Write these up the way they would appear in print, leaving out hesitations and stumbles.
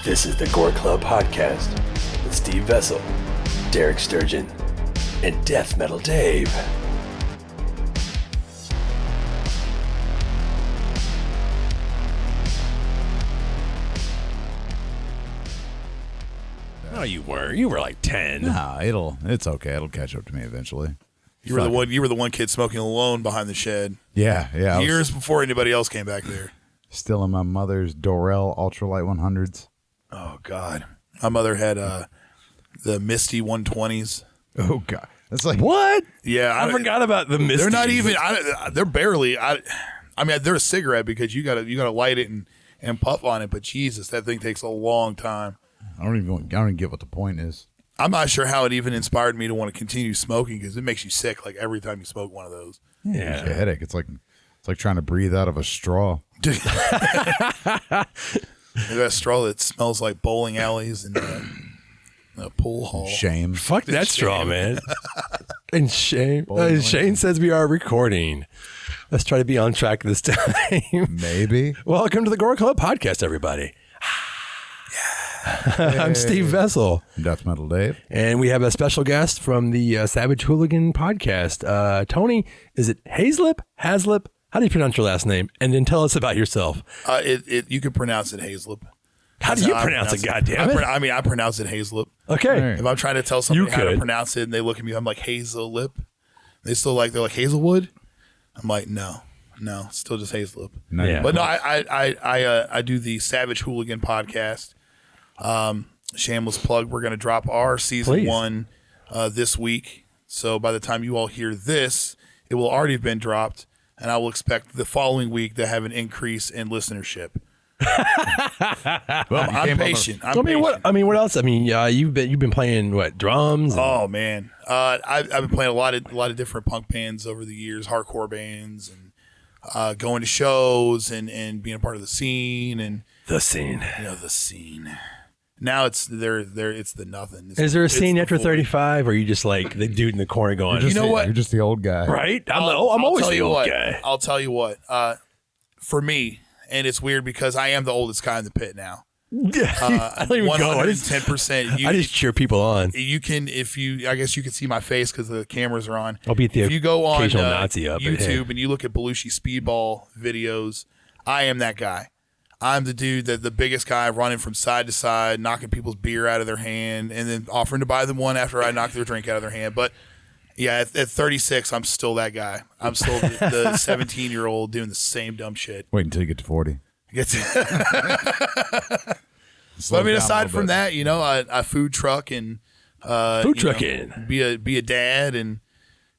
This is the Gore Club Podcast with Steve Vessel, Derek Sturgeon, and Deathmetal Dave. No, you weren't. You were like 10. Nah, it's okay. It'll catch up to me eventually. You were the one kid smoking alone behind the shed. Yeah. Years before anybody else came back there. Still in my mother's Dorel Ultralight 100s. Oh God, my mother had the Misty 120s. Oh God, that's like What? Yeah, I forgot about the Misty. They're not even. They're barely. I mean, they're a cigarette because you gotta light it and puff on it. But Jesus, that thing takes a long time. I don't even get what the point is. I'm not sure how it even inspired me to want to continue smoking because it makes you sick like every time you smoke one of those. Yeah, it's a headache. It's like trying to breathe out of a straw. That straw that smells like bowling alleys and a pool hall. Shame. Fuck that straw, man. And shame. Shane says we are recording. Let's try to be on track this time. Maybe. Welcome to the Gore Club Podcast, everybody. I'm Steve Vessel. Deathmetal Dave. And we have a special guest from the Savage Wholigan podcast. Tony, is it Hazelip? Haslip? How do you pronounce your last name? And then tell us about yourself. You can pronounce it Hazelip. How do you pronounce it, goddammit? I pronounce it Hazelip. Okay. Right. If I'm trying to tell somebody how to pronounce it and they look at me, I'm like Hazelip. They're like Hazelwood. I'm like, no, still just Hazelip. No, Yeah. But no, I do the Savage Wholigan podcast. Shameless plug. We're going to drop our season 1 this week. So by the time you all hear this, it will already have been dropped, and I will expect the following week to have an increase in listenership. Well, I'm patient. What else? I mean, you've been playing what, drums? Oh man, I've been playing a lot of different punk bands over the years, hardcore bands, and going to shows and being a part of the scene and the scene. The scene. Now it's it's the nothing. Is there a scene after 35, or are you just like the dude in the corner going, You know what? You're just the old guy. Right? I'm always the old guy. I'll tell you what. For me, and it's weird because I am the oldest guy in the pit now. I don't even go. 110%. I just cheer people on. You can, I guess you can see my face because the cameras are on. I'll beat the If you go on Nazi up, YouTube and you look at Belushi Speedball videos, I am that guy. I'm the dude the biggest guy running from side to side, knocking people's beer out of their hand, and then offering to buy them one after I knock their drink out of their hand. But yeah, at 36, I'm still that guy. I'm still the 17-year-old doing the same dumb shit. Wait until you get to 40. But I mean, aside from that, I food truck and trucking, be a dad, and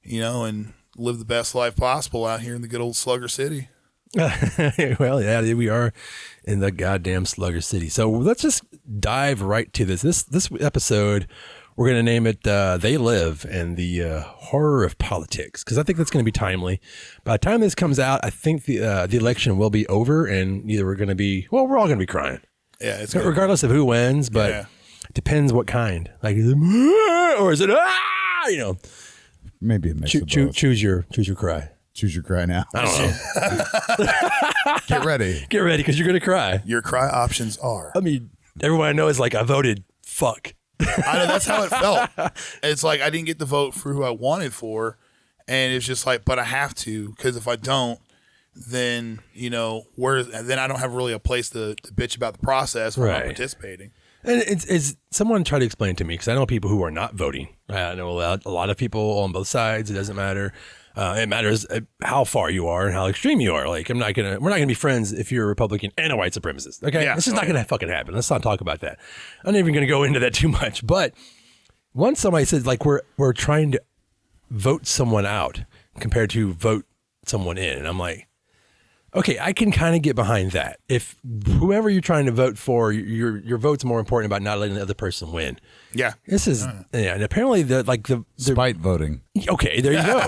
and live the best life possible out here in the good old Slugger City. Well, yeah, we are in the goddamn Slugger City. So let's just dive right to this. This episode, we're going to name it They Live and the Horror of Politics, because I think that's going to be timely. By the time this comes out, I think the election will be over, and either we're all going to be crying. Yeah, it's regardless of who wins, but it depends what kind. Like, is it, or is it Maybe a mix of both. Choose your cry. Choose your cry now. I don't know. Get ready. Get ready, because you're going to cry. Your cry options are. I mean, everyone I know is like, I voted fuck. I know, that's how it felt. It's like I didn't get the vote for who I wanted for, and it's just like, but I have to, because if I don't, then then I don't have really a place to bitch about the process when I'm participating. And it's someone tried to explain it to me, because I know people who are not voting. I know a lot of people on both sides. It doesn't matter. It matters how far you are and how extreme you are. Like, we're not gonna be friends if you're a Republican and a white supremacist. Okay, It's just not gonna fucking happen. Let's not talk about that. I'm not even gonna go into that too much. But once somebody says, like, we're trying to vote someone out compared to vote someone in, and I'm like, okay, I can kind of get behind that. If whoever you're trying to vote for, your vote's more important about not letting the other person win. Yeah. This is, and apparently the spite voting. Okay, there you go.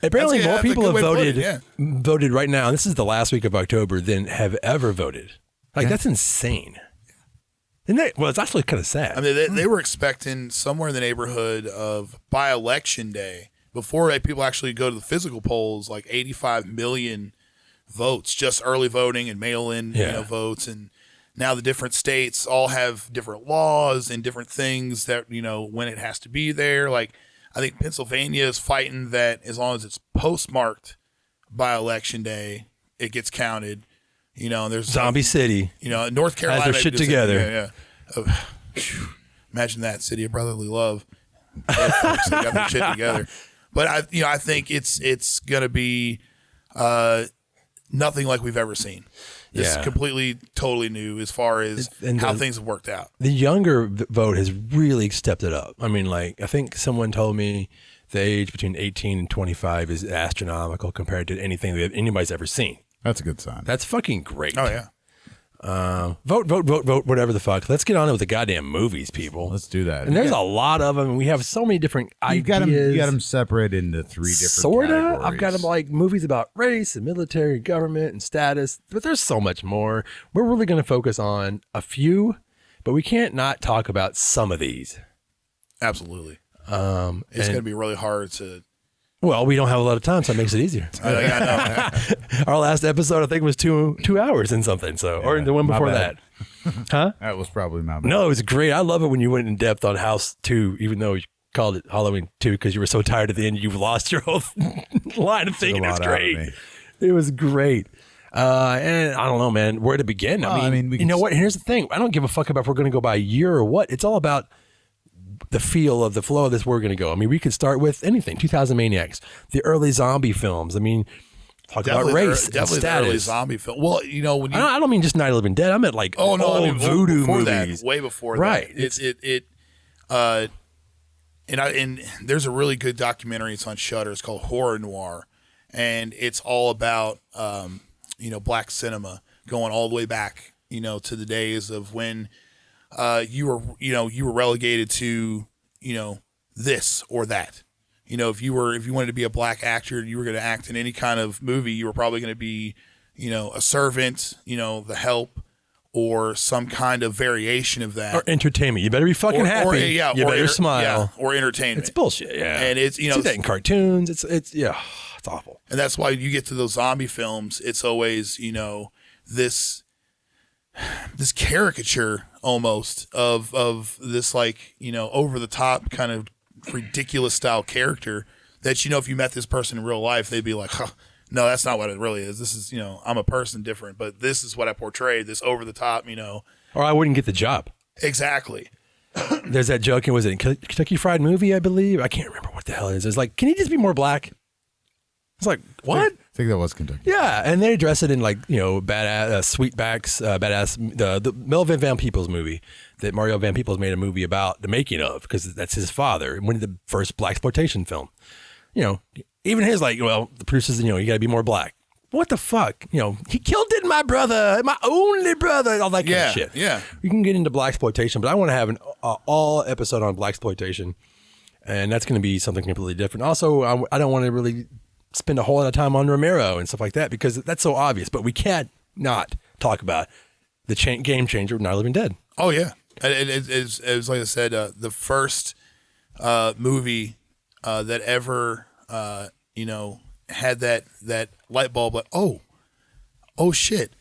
Apparently more people have voted right now. This is the last week of October than have ever voted. Like, that's insane. Isn't that, well, it's actually kind of sad. I mean, they were expecting somewhere in the neighborhood of, by election day, before people actually go to the physical polls, like 85 million votes, just early voting and mail-in votes. And now the different states all have different laws and different things that, when it has to be there. Like, I think Pennsylvania is fighting that as long as it's postmarked by election day, it gets counted. And there's Zombie City. North Carolina has their shit together. Imagine that, city of brotherly love. They got their shit together. But I think it's gonna be nothing like we've ever seen. It's completely, totally new as far as how things have worked out. The younger vote has really stepped it up. I mean, like, I think someone told me the age between 18 and 25 is astronomical compared to anything that anybody's ever seen. That's a good sign. That's fucking great. Oh, yeah. Vote, whatever the fuck. Let's get on with the goddamn movies, people. Let's do that. And there's a lot of them. And we have so many different ideas. You got them separated into 3 different categories. I've got them like movies about race and military, government, and status. But there's so much more. We're really going to focus on a few, but we can't not talk about some of these. Absolutely. It's going to be really hard to... Well, we don't have a lot of time, so it makes it easier. I know. Our last episode, I think, was two hours and something. So, or the one before that. Huh? That was probably my bad. No, it was great. I love it when you went in depth on House 2, even though you called it Halloween 2 because you were so tired at the end, you lost your whole line of thinking. It was great. It was great. And I don't know, man, where to begin. I mean, you know what? Here's the thing. I don't give a fuck about if we're going to go by a year or what. It's all about the feel of the flow of this. We're going to go. I mean, we could start with anything. 2000 Maniacs, the early zombie films. I mean, talk about race and status. The early zombie film. Well, when you, I don't mean just Night of the Living Dead. I meant like voodoo movies. Way before right. that. And there's a really good documentary. It's on Shudder. It's called Horror Noir, and it's all about black cinema going all the way back, to the days of when you were relegated to this or that. If you wanted to be a black actor and you were going to act in any kind of movie, you were probably going to be a servant, the help, or some kind of variation of that, or entertainment. You better be fucking happy. You better smile. Or entertainment. It's bullshit. Yeah, and it's see that in cartoons. It's it's awful. And that's why you get to those zombie films. It's always this caricature almost of this over the top kind of ridiculous style character that if you met this person in real life, they'd be like, huh, no, that's not what it really is. This is I'm a person different, but this is what I portrayed, this over the top, or I wouldn't get the job. Exactly. There's that joke, was it in Kentucky Fried Movie, I believe? I can't remember what the hell it is. It's like, can he just be more black? It's like, what? I think that was Kentucky. Yeah, and they dress it in badass sweetbacks, badass the Mel Van Peebles movie that Mario Van Peebles made a movie about the making of, because that's his father, one of the first blaxploitation film. Even his the producers, you got to be more black. What the fuck? He killed my brother, my only brother, all that kind of shit. Yeah, we can get into blaxploitation, but I want to have an all episode on blaxploitation, and that's going to be something completely different. Also, I don't want to really spend a whole lot of time on Romero and stuff like that because that's so obvious, but we can't not talk about the game changer of Night of the Living Dead. Oh yeah. It was like I said, the first movie that ever had that light bulb, like, oh shit,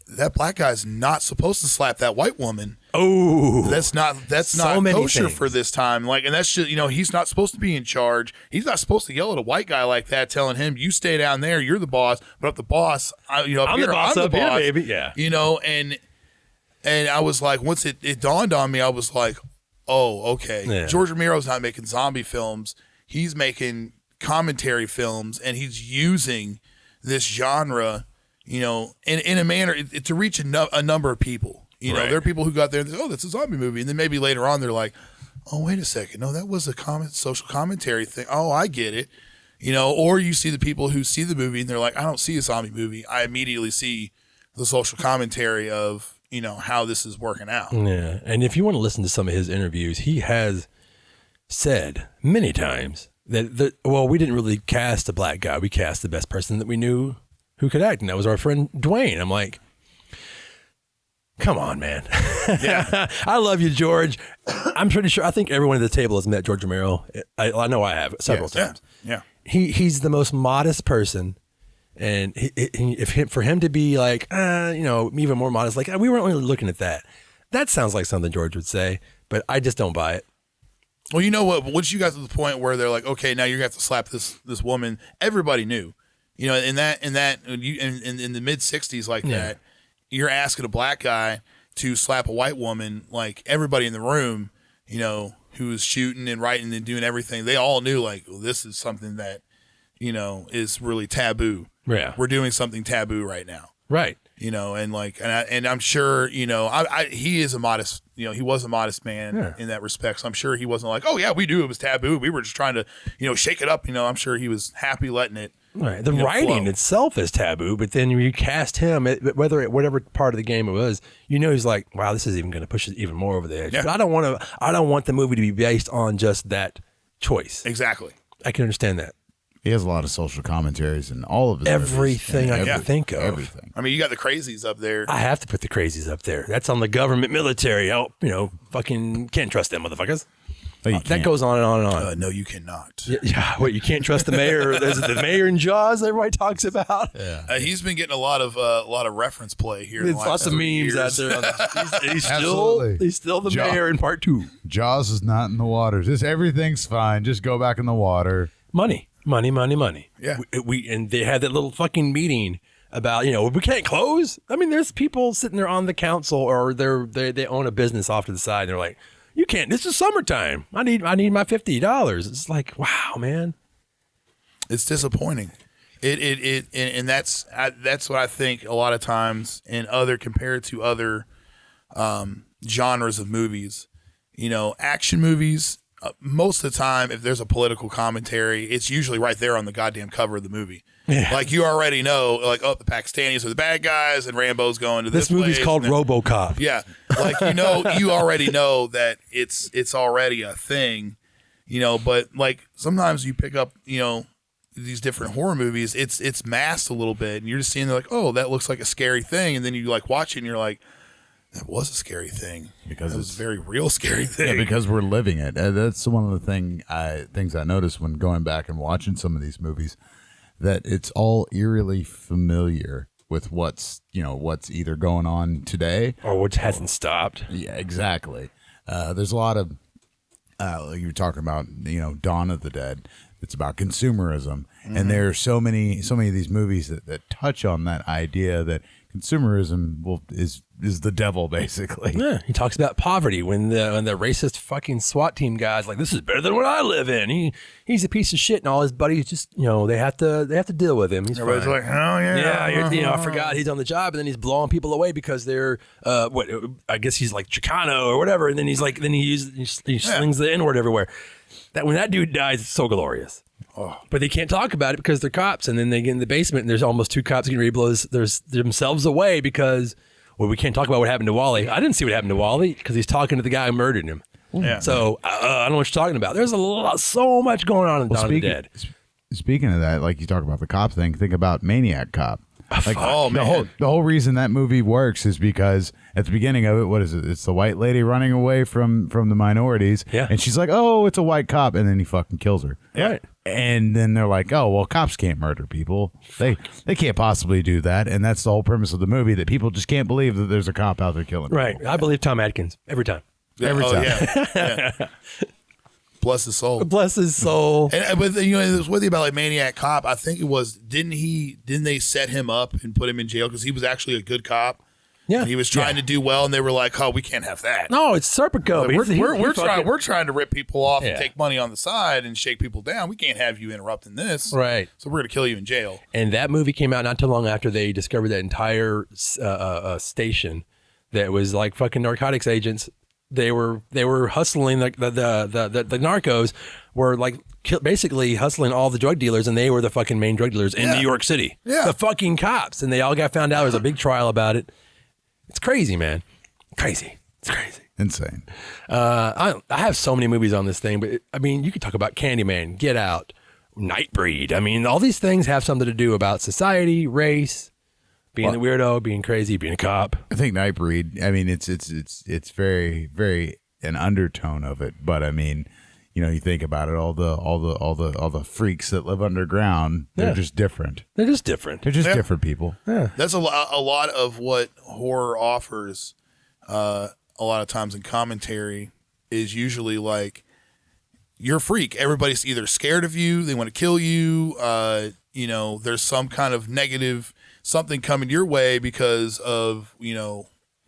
that black guy's not supposed to slap that white woman. Oh, that's not kosher for this time. And that's just, he's not supposed to be in charge. He's not supposed to yell at a white guy like that, telling him, "You stay down there. You're the boss." But up the boss, I'm the boss, baby. Yeah. And I was like, once it dawned on me, I was like, oh, okay. Yeah. George Romero's not making zombie films. He's making commentary films, and he's using this genre, in a manner to reach a number of people. There are people who got there and say, oh, that's a zombie movie. And then maybe later on they're like, oh, wait a second. No, that was a social commentary thing. Oh, I get it. Or you see the people who see the movie and they're like, I don't see a zombie movie. I immediately see the social commentary of, how this is working out. Yeah. And if you want to listen to some of his interviews, he has said many times that, we didn't really cast a black guy. We cast the best person that we knew who could act. And that was our friend Dwayne. I'm like, come on, man. Yeah. I love you, George. I'm pretty sure. I think everyone at the table has met George Romero. I know I have several times. Yeah. He's the most modest person And for him to be like, even more modest, like we weren't really looking at that. That sounds like something George would say, but I just don't buy it. Well, you know what? Once you got to the point where they're like, okay, now you're gonna have to slap this woman. Everybody knew, in the mid '60s like that, you're asking a black guy to slap a white woman. Like everybody in the room, who was shooting and writing and doing everything, they all knew like, well, this is something that, is really taboo. Yeah, we're doing something taboo right now. Right. And I'm sure, he is a modest, he was a modest man in that respect. So I'm sure he wasn't like, oh yeah, we knew it was taboo. We were just trying to, shake it up. I'm sure he was happy letting it. Right. The writing flow. itself is taboo, but then you cast him, whatever part of the game it was, he's like, wow, this is even going to push it even more over the edge. Yeah. But I don't want the movie to be based on just that choice. Exactly. I can understand that. He has a lot of social commentaries in all of his everything movies. I can think of. Everything. I mean, you got the crazies up there. I have to put the crazies up there. That's on the government military. Fucking can't trust them motherfuckers. That goes on and on and on. No, you cannot. Yeah, what, you can't trust the mayor? There's the mayor in Jaws everybody talks about. Yeah. He's been getting a lot of reference play here. There's lots of memes out there. He's still the mayor in part 2. Jaws is not in the water. Just everything's fine. Just go back in the water. Money. Yeah. And they had that little fucking meeting about, we can't close. I mean, there's people sitting there on the council or they own a business off to the side. And they're like, you can't, this is summertime. I need my $50. It's like, wow, man. It's disappointing. And that's what I think a lot of times compared to other genres of movies, action movies, most of the time, if there's a political commentary, it's usually right there on the goddamn cover of the movie. Yeah. Like you already know, like, the Pakistanis are the bad guys, and Rambo's going to this movie's place, called RoboCop. Yeah, like you already know that it's already a thing, But like sometimes you pick up, these different horror movies, it's masked a little bit, and you're just seeing like, oh, that looks like a scary thing, and then you like watch it, and you're like, that was a scary thing because it was a very real scary thing. Yeah, because we're living it. That's one of the things I noticed when going back and watching some of these movies, that it's all eerily familiar with what's either going on today or what hasn't stopped. Yeah, exactly. There's a lot of like you were talking about, Dawn of the Dead. It's about consumerism, and there are so many of these movies that touch on that idea that consumerism is the devil, basically. Yeah, he talks about poverty when the racist fucking SWAT team guy's like, this is better than what I live in. He's a piece of shit, and all his buddies just they have to deal with him. He's everybody's fine. like, oh yeah, I forgot he's on the job, and then he's blowing people away because they're I guess he's like Chicano or whatever, and then he slings the N-word everywhere. That when that dude dies, it's so glorious. Oh. But they can't talk about it because they're cops, and then they get in the basement, and there's almost 2 cops getting ready to blow themselves away because, well, we can't talk about what happened to Wally. I didn't see what happened to Wally because he's talking to the guy who murdered him. Yeah. So I don't know what you're talking about. There's so much going on in Dawn of the Dead. Speaking of that, like you talk about the cop thing, think about Maniac Cop. Like, man. The whole reason that movie works is because at the beginning of it, what is it? It's the white lady running away from the minorities. Yeah. And she's like, oh, it's a white cop. And then he fucking kills her. Right. And then they're like, oh, well, cops can't murder people. They can't possibly do that. And that's the whole premise of the movie, that people just can't believe that there's a cop out there killing people. Right. I believe Tom Atkins every time. Every time. Yeah. Bless his soul. Bless his soul. But it was with you about like Maniac Cop. I think it was. Didn't they set him up and put him in jail because he was actually a good cop? Yeah, and he was trying to do well, and they were like, "Oh, we can't have that." No, it's Serpico. We're trying to rip people off and take money on the side and shake people down. We can't have you interrupting this, right? So we're gonna kill you in jail. And that movie came out not too long after they discovered that entire station that was like fucking narcotics agents. They were hustling the narcos were like basically hustling all the drug dealers, and they were the fucking main drug dealers in New York City. Yeah, the fucking cops, and they all got found out. There was a big trial about it. It's crazy, man. Crazy. It's crazy. Insane. I have so many movies on this thing, but I mean, you could talk about Candyman, Get Out, Nightbreed. I mean, all these things have something to do about society, race, being the weirdo, being crazy, being a cop. I think Nightbreed, I mean, it's very, very an undertone of it. But I mean, you think about it, all the freaks that live underground, they're just different. They're just different. They're just different people. Yeah. That's a lot of what horror offers. A lot of times in commentary is usually like, you're a freak. Everybody's either scared of you, they want to kill you. There's some kind of negative something coming your way because of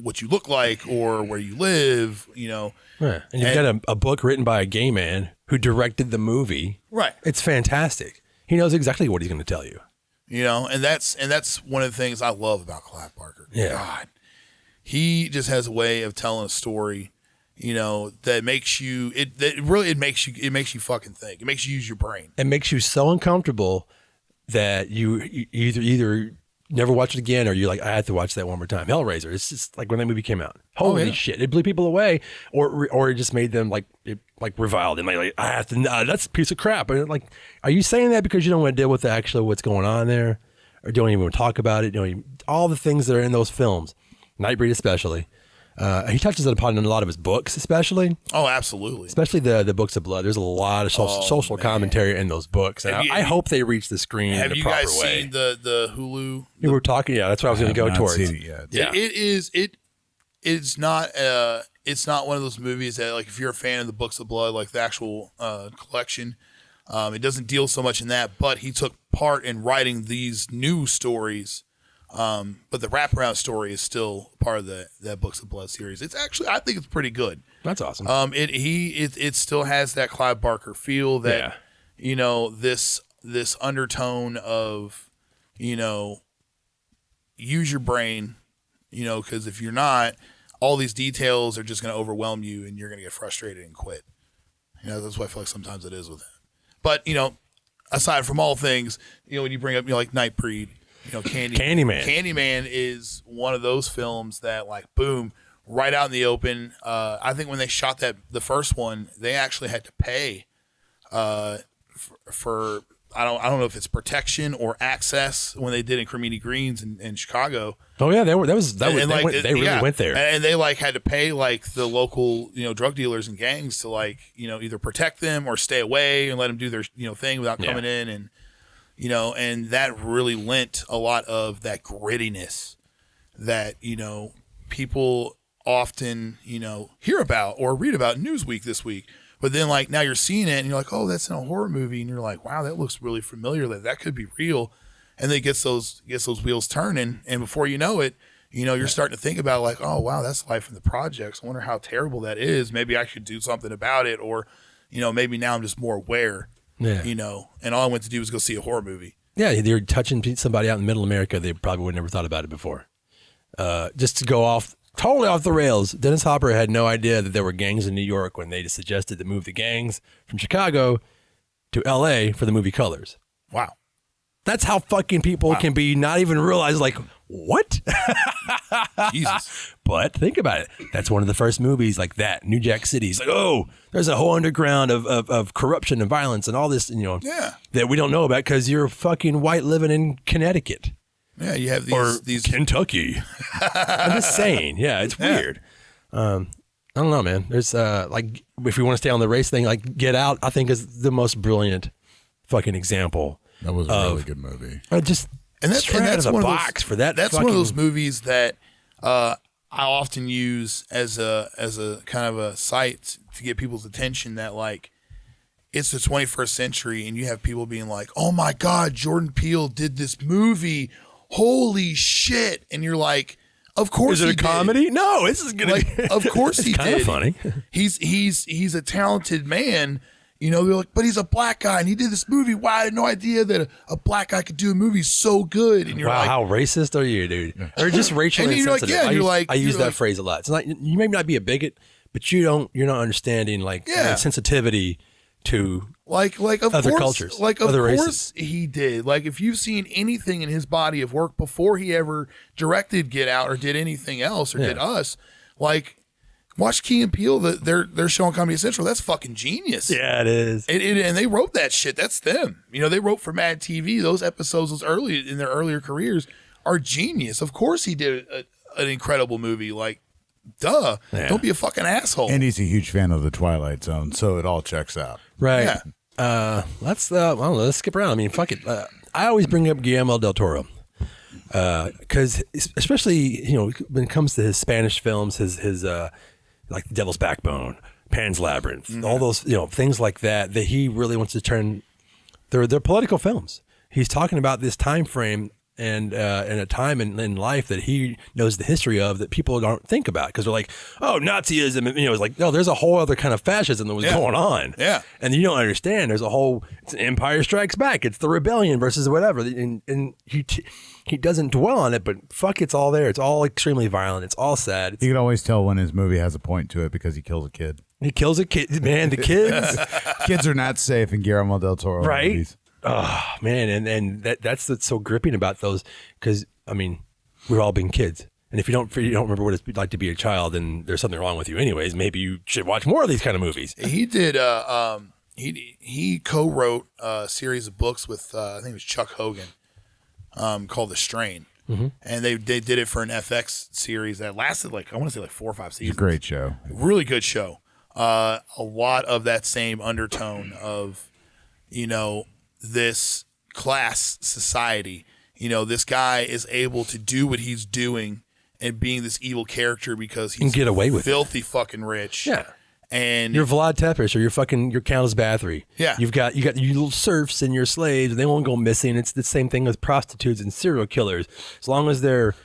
what you look like or where you live. Yeah. And you've got a book written by a gay man who directed the movie. Right. It's fantastic. He knows exactly what he's going to tell you. And that's one of the things I love about Clive Barker. Yeah. God, he just has a way of telling a story, that makes you it makes you fucking think. It makes you use your brain. It makes you so uncomfortable that you either never watch it again or you're like, I have to watch that one more time. Hellraiser. It's just like when that movie came out. Holy shit. It blew people away or it just made them reviled and like I have to, that's a piece of crap. And like, are you saying that because you don't want to deal with what's going on there or don't even want to talk about it? All the things that are in those films, Nightbreed especially. He touches upon in a lot of his books, especially. Oh, absolutely. Especially the books of blood. There's a lot of social commentary in those books. And I hope they reach the screen in the proper way. Have you guys seen the Hulu? We were talking. Yeah, that's what I was going to go towards. Seen it yet. Yeah. It's not one of those movies that, like, if you're a fan of the books of blood, like the actual collection, it doesn't deal so much in that. But he took part in writing these new stories. But the wraparound story is still part of that Books of Blood series. It's actually, I think it's pretty good. That's awesome. It still has that Clive Barker feel that, this undertone of, use your brain, because if you're not, all these details are just going to overwhelm you and you're going to get frustrated and quit. That's why I feel like sometimes it is with it. But, aside from all things, when you bring up, like Nightbreed, Candyman. Candyman is one of those films that, like, boom, right out in the open. I think when they shot the first one, they actually had to pay for I don't know if it's protection or access when they did in Cremini Greens in Chicago. Oh yeah, they really went there, and they like had to pay like the local drug dealers and gangs to like either protect them or stay away and let them do their thing without coming in and. And that really lent a lot of that grittiness that, people often, hear about or read about in Newsweek this week. But then, like, now you're seeing it and you're like, oh, that's in a horror movie. And you're like, wow, that looks really familiar. That could be real. And then it gets those wheels turning. And before you know it, you're starting to think about like, oh, wow, that's life in the projects. I wonder how terrible that is. Maybe I should do something about it. Or, maybe now I'm just more aware. Yeah. And all I went to do was go see a horror movie. Yeah, they're touching somebody out in middle America. They probably would never thought about it before. Just to go totally off the rails, Dennis Hopper had no idea that there were gangs in New York when they suggested to move the gangs from Chicago to L.A. for the movie Colors. Wow. That's how fucking people can be not even realize, like, what? Jesus. But think about it. That's one of the first movies like that. New Jack City. It's like, oh, there's a whole underground of corruption and violence and all this, that we don't know about because you're fucking white living in Connecticut. Yeah, you have these Kentucky. I'm just saying. Yeah, it's weird. I don't know, man. There's like, if we want to stay on the race thing, like Get Out, I think is the most brilliant fucking example. That was a really good movie. That's one of box for that. That's one of those movies that I often use as a kind of a site to get people's attention. That like it's the 21st century, and you have people being like, "Oh my God, Jordan Peele did this movie! Holy shit!" And you're like, "Of course, is it a comedy? No, this is gonna be of course he did. Kind of funny. He's a talented man." They're like, but he's a black guy and he did this movie. Wow, I had no idea that a black guy could do a movie so good. And you're wow, like, how racist are you, dude? Or just racially insensitive. I use that phrase a lot. It's not, you may not be a bigot, but you're not understanding sensitivity to like of other course, cultures, like of other course races. He did. Like if you've seen anything in his body of work before he ever directed Get Out or did anything else or did Us, like. Watch Key and Peele. They're show on Comedy Central. That's fucking genius. Yeah, it is. And they wrote that shit. That's them. They wrote for Mad TV. Those episodes, in their earlier careers, are genius. Of course, he did an incredible movie like duh. Yeah. Don't be a fucking asshole. And he's a huge fan of the Twilight Zone, so it all checks out. Right. Yeah. Let's I don't know, let's skip around. I mean, fuck it. I always bring up Guillermo del Toro. Because especially, when it comes to his Spanish films, his like The Devil's Backbone, Pan's Labyrinth, all those, things like that he really wants to turn, they're political films. He's talking about this time frame and a time in life that he knows the history of that people don't think about because they're like, oh, Nazism, it's like, no, there's a whole other kind of fascism that was going on. Yeah. And you don't understand. There's a whole, it's Empire Strikes Back. It's the rebellion versus whatever. And he doesn't dwell on it, but fuck, it's all there. It's all extremely violent. It's all sad. You can always tell when his movie has a point to it because he kills a kid. He kills a kid. Man, the kids. Kids are not safe in Guillermo del Toro Right? movies. Oh, man. And that's what's so gripping about those because, I mean, we've all been kids. And if you don't remember what it's like to be a child, then there's something wrong with you anyways. Maybe you should watch more of these kind of movies. He did, he co-wrote a series of books with, I think it was Chuck Hogan, called The Strain. Mm-hmm. And they did it for an FX series that lasted I want to say 4 or 5 seasons. It's a great show. Really good show. A lot of that same undertone of, this class society. This guy is able to do what he's doing and being this evil character because he's get away with filthy fucking rich. Yeah. And you're Vlad Tepes or your Countess Bathory. Yeah. You got your little serfs and your slaves, and they won't go missing. It's the same thing with prostitutes and serial killers. As long as they're,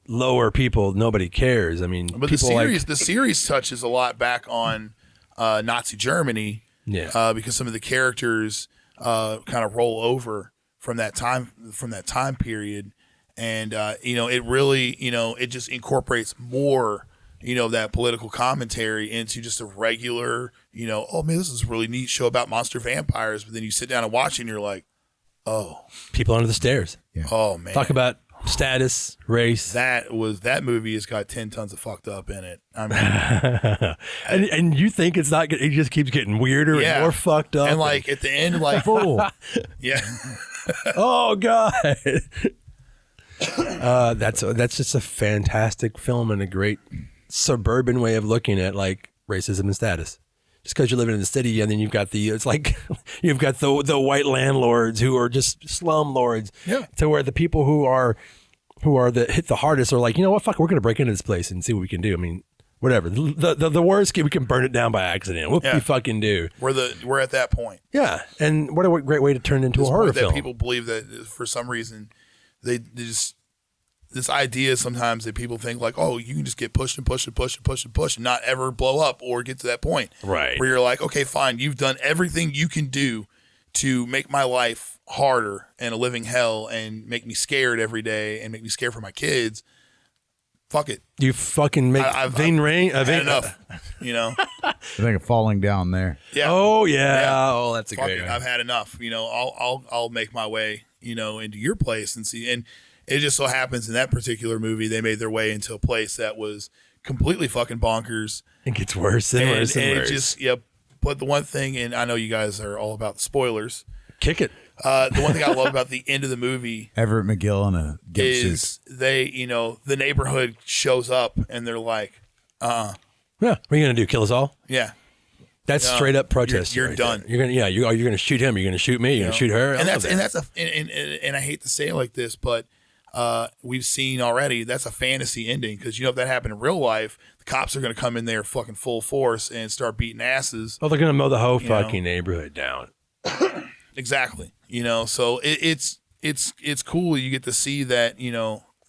lower people, nobody cares. I mean, but the series touches a lot back on Nazi Germany. Yeah. Because some of the characters kind of roll over from that time period, and it really it just incorporates more that political commentary into just a regular oh man, this is a really neat show about monster vampires, but then you sit down and watch it and you're like, oh, people under the stairs. Yeah. Oh man, Talk about status, race. that movie has got 10 tons of fucked up in it. I mean, and you think it's not good, it just keeps getting weirder and more fucked up. and at the end, yeah. Oh God. That's just a fantastic film and a great suburban way of looking at racism and status. Just because you're living in the city, and then you've got you've got the white landlords who are just slumlords. Yeah. To where the people who are hit the hardest are like, you know what, fuck, we're gonna break into this place and see what we can do. I mean, whatever. The worst, we can burn it down by accident. What we fucking do? We're at that point. Yeah, and what a great way to turn it into a horror film. People believe that for some reason they just this idea sometimes that people think oh, you can just get pushed and pushed and pushed and pushed and pushed and not ever blow up or get to that point. Right. Where you're like, okay, fine, you've done everything you can do to make my life harder and a living hell and make me scared every day and make me scared for my kids. Fuck it. You fucking make Vane Rain. Had enough. I think of falling down there. Yeah. Oh yeah. Oh, that's a Fuck great it. one. I've had enough. I'll make my way, into your place and see. And it just so happens in that particular movie, they made their way into a place that was completely fucking bonkers. It gets worse and worse and worse. It just, But the one thing, and I know you guys are all about the spoilers. Kick it. The one thing I love about the end of the movie Everett McGill in a gimp is suit. they, the neighborhood shows up and they're like, Yeah. What are you gonna do? Kill us all? yeah. That's straight up protest. You're right done. there. You're gonna shoot him. You're gonna shoot me. You're gonna shoot her. And I hate to say it like this, but we've seen already that's a fantasy ending because if that happened in real life, the cops are going to come in there fucking full force and start beating asses. Oh, they're gonna mow the whole fucking neighborhood down. Exactly. So it's cool. You get to see that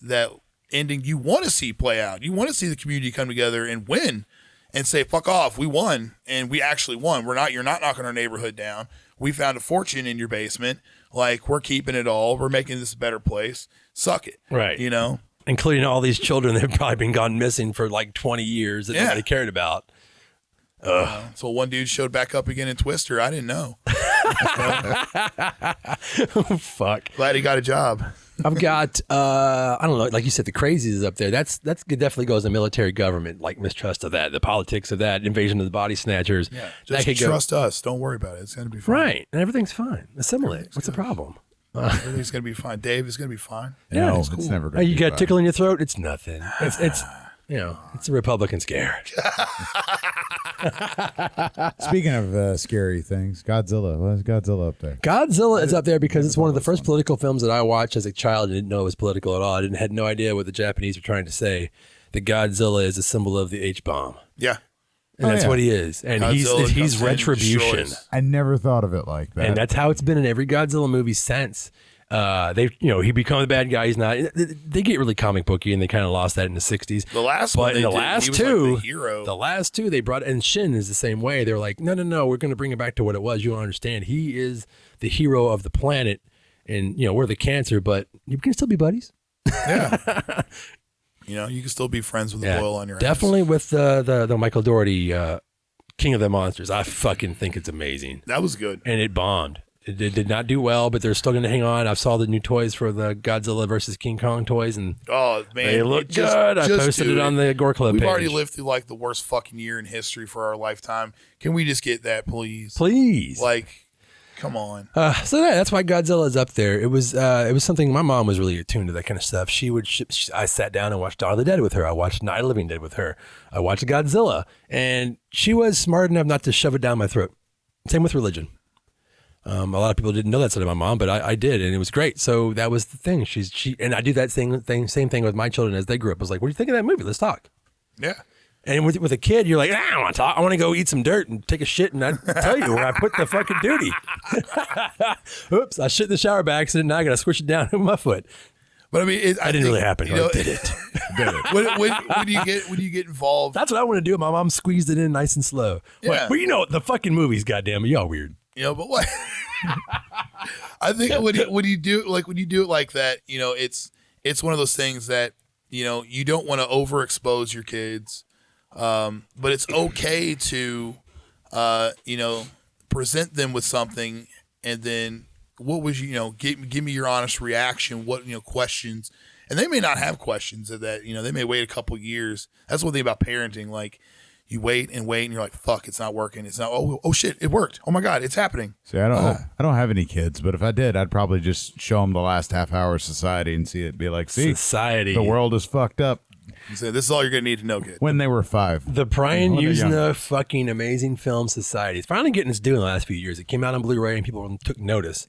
that ending you want to see play out. You want to see the community come together and win. And say, fuck off, we won, and we actually won. You're not knocking our neighborhood down. We found a fortune in your basement. We're keeping it all. We're making this a better place. Suck it. Right. Including all these children that have probably been gone missing for 20 years that nobody cared about. So one dude showed back up again in Twister. I didn't know. Oh, fuck. Glad he got a job. I've got, I don't know, like you said, the crazies up there. That's definitely goes to military government, mistrust of that, the politics of that, invasion of the body snatchers. Yeah, that just trust us. Don't worry about it. It's going to be fine. Right, and everything's fine. Assimilate. What's the problem? Everything's going to be fine. Dave is going to be fine. No, it's it's never going to You be got a fine. tickle in your throat? It's nothing. It's it's a Republican scare. Speaking of scary things, Godzilla. Why is Godzilla up there? Godzilla is up there because it's one of the first political films that I watched as a child. I didn't know it was political at all. I had no idea what the Japanese were trying to say. That Godzilla is a symbol of the H-bomb. Yeah. And that's what he is. And he's retribution. I never thought of it like that. And that's how it's been in every Godzilla movie since. He becomes the bad guy. He's not. They get really comic booky, and they kind of lost that in the '60s. The last one, he was like the hero. The last two, they brought, and Shin is the same way. They're like, no, we're going to bring it back to what it was. You don't understand. He is the hero of the planet, and we're the cancer, but you can still be buddies. Yeah. You can still be friends with the boil on your definitely ass. With the Michael Dougherty King of the Monsters. I fucking think it's amazing. That was good, and it bombed. It did not do well, but they're still going to hang on. I saw the new toys for the Godzilla versus King Kong toys, and they look good. I posted it on the Gore Club page. We've already lived through like the worst fucking year in history for our lifetime. Can we just get that, please? Please. Come on. So that's why Godzilla is up there. It was something my mom was really attuned to, that kind of stuff. I sat down and watched Dawn of the Dead with her. I watched Night of the Living Dead with her. I watched Godzilla, and she was smart enough not to shove it down my throat. Same with religion. A lot of people didn't know that side of my mom, but I did, and it was great. So that was the thing. And I do that same thing with my children as they grew up. I was like, "What do you think of that movie? Let's talk." Yeah. And with a kid, you're like, I don't want to talk. I want to go eat some dirt and take a shit, and I tell you where I put the fucking duty. Oops, I shit in the shower by accident. Now I got to squish it down with my foot. But I mean, that didn't really happen. I did it. When you get involved, that's what I want to do. My mom squeezed it in nice and slow. Yeah. But the fucking movies, goddamn it, y'all weird. But what? I think when you do it like that, it's one of those things that you don't want to overexpose your kids, but it's okay to present them with something, and then what was give me your honest reaction. What questions, and they may not have questions of that. They may wait a couple years. That's one thing about parenting, like. You wait and you're like, fuck, it's not working. It's not. Oh shit, it worked. Oh my god, it's happening. See, I don't have any kids, but if I did, I'd probably just show them the last half hour of Society and see it. Be like, see, Society, the world is fucked up. You say this is all you're gonna need to know, kid. When they were 5, the Brian Usna fucking amazing film Society. It's finally getting its due in the last few years. It came out on Blu-ray and people took notice.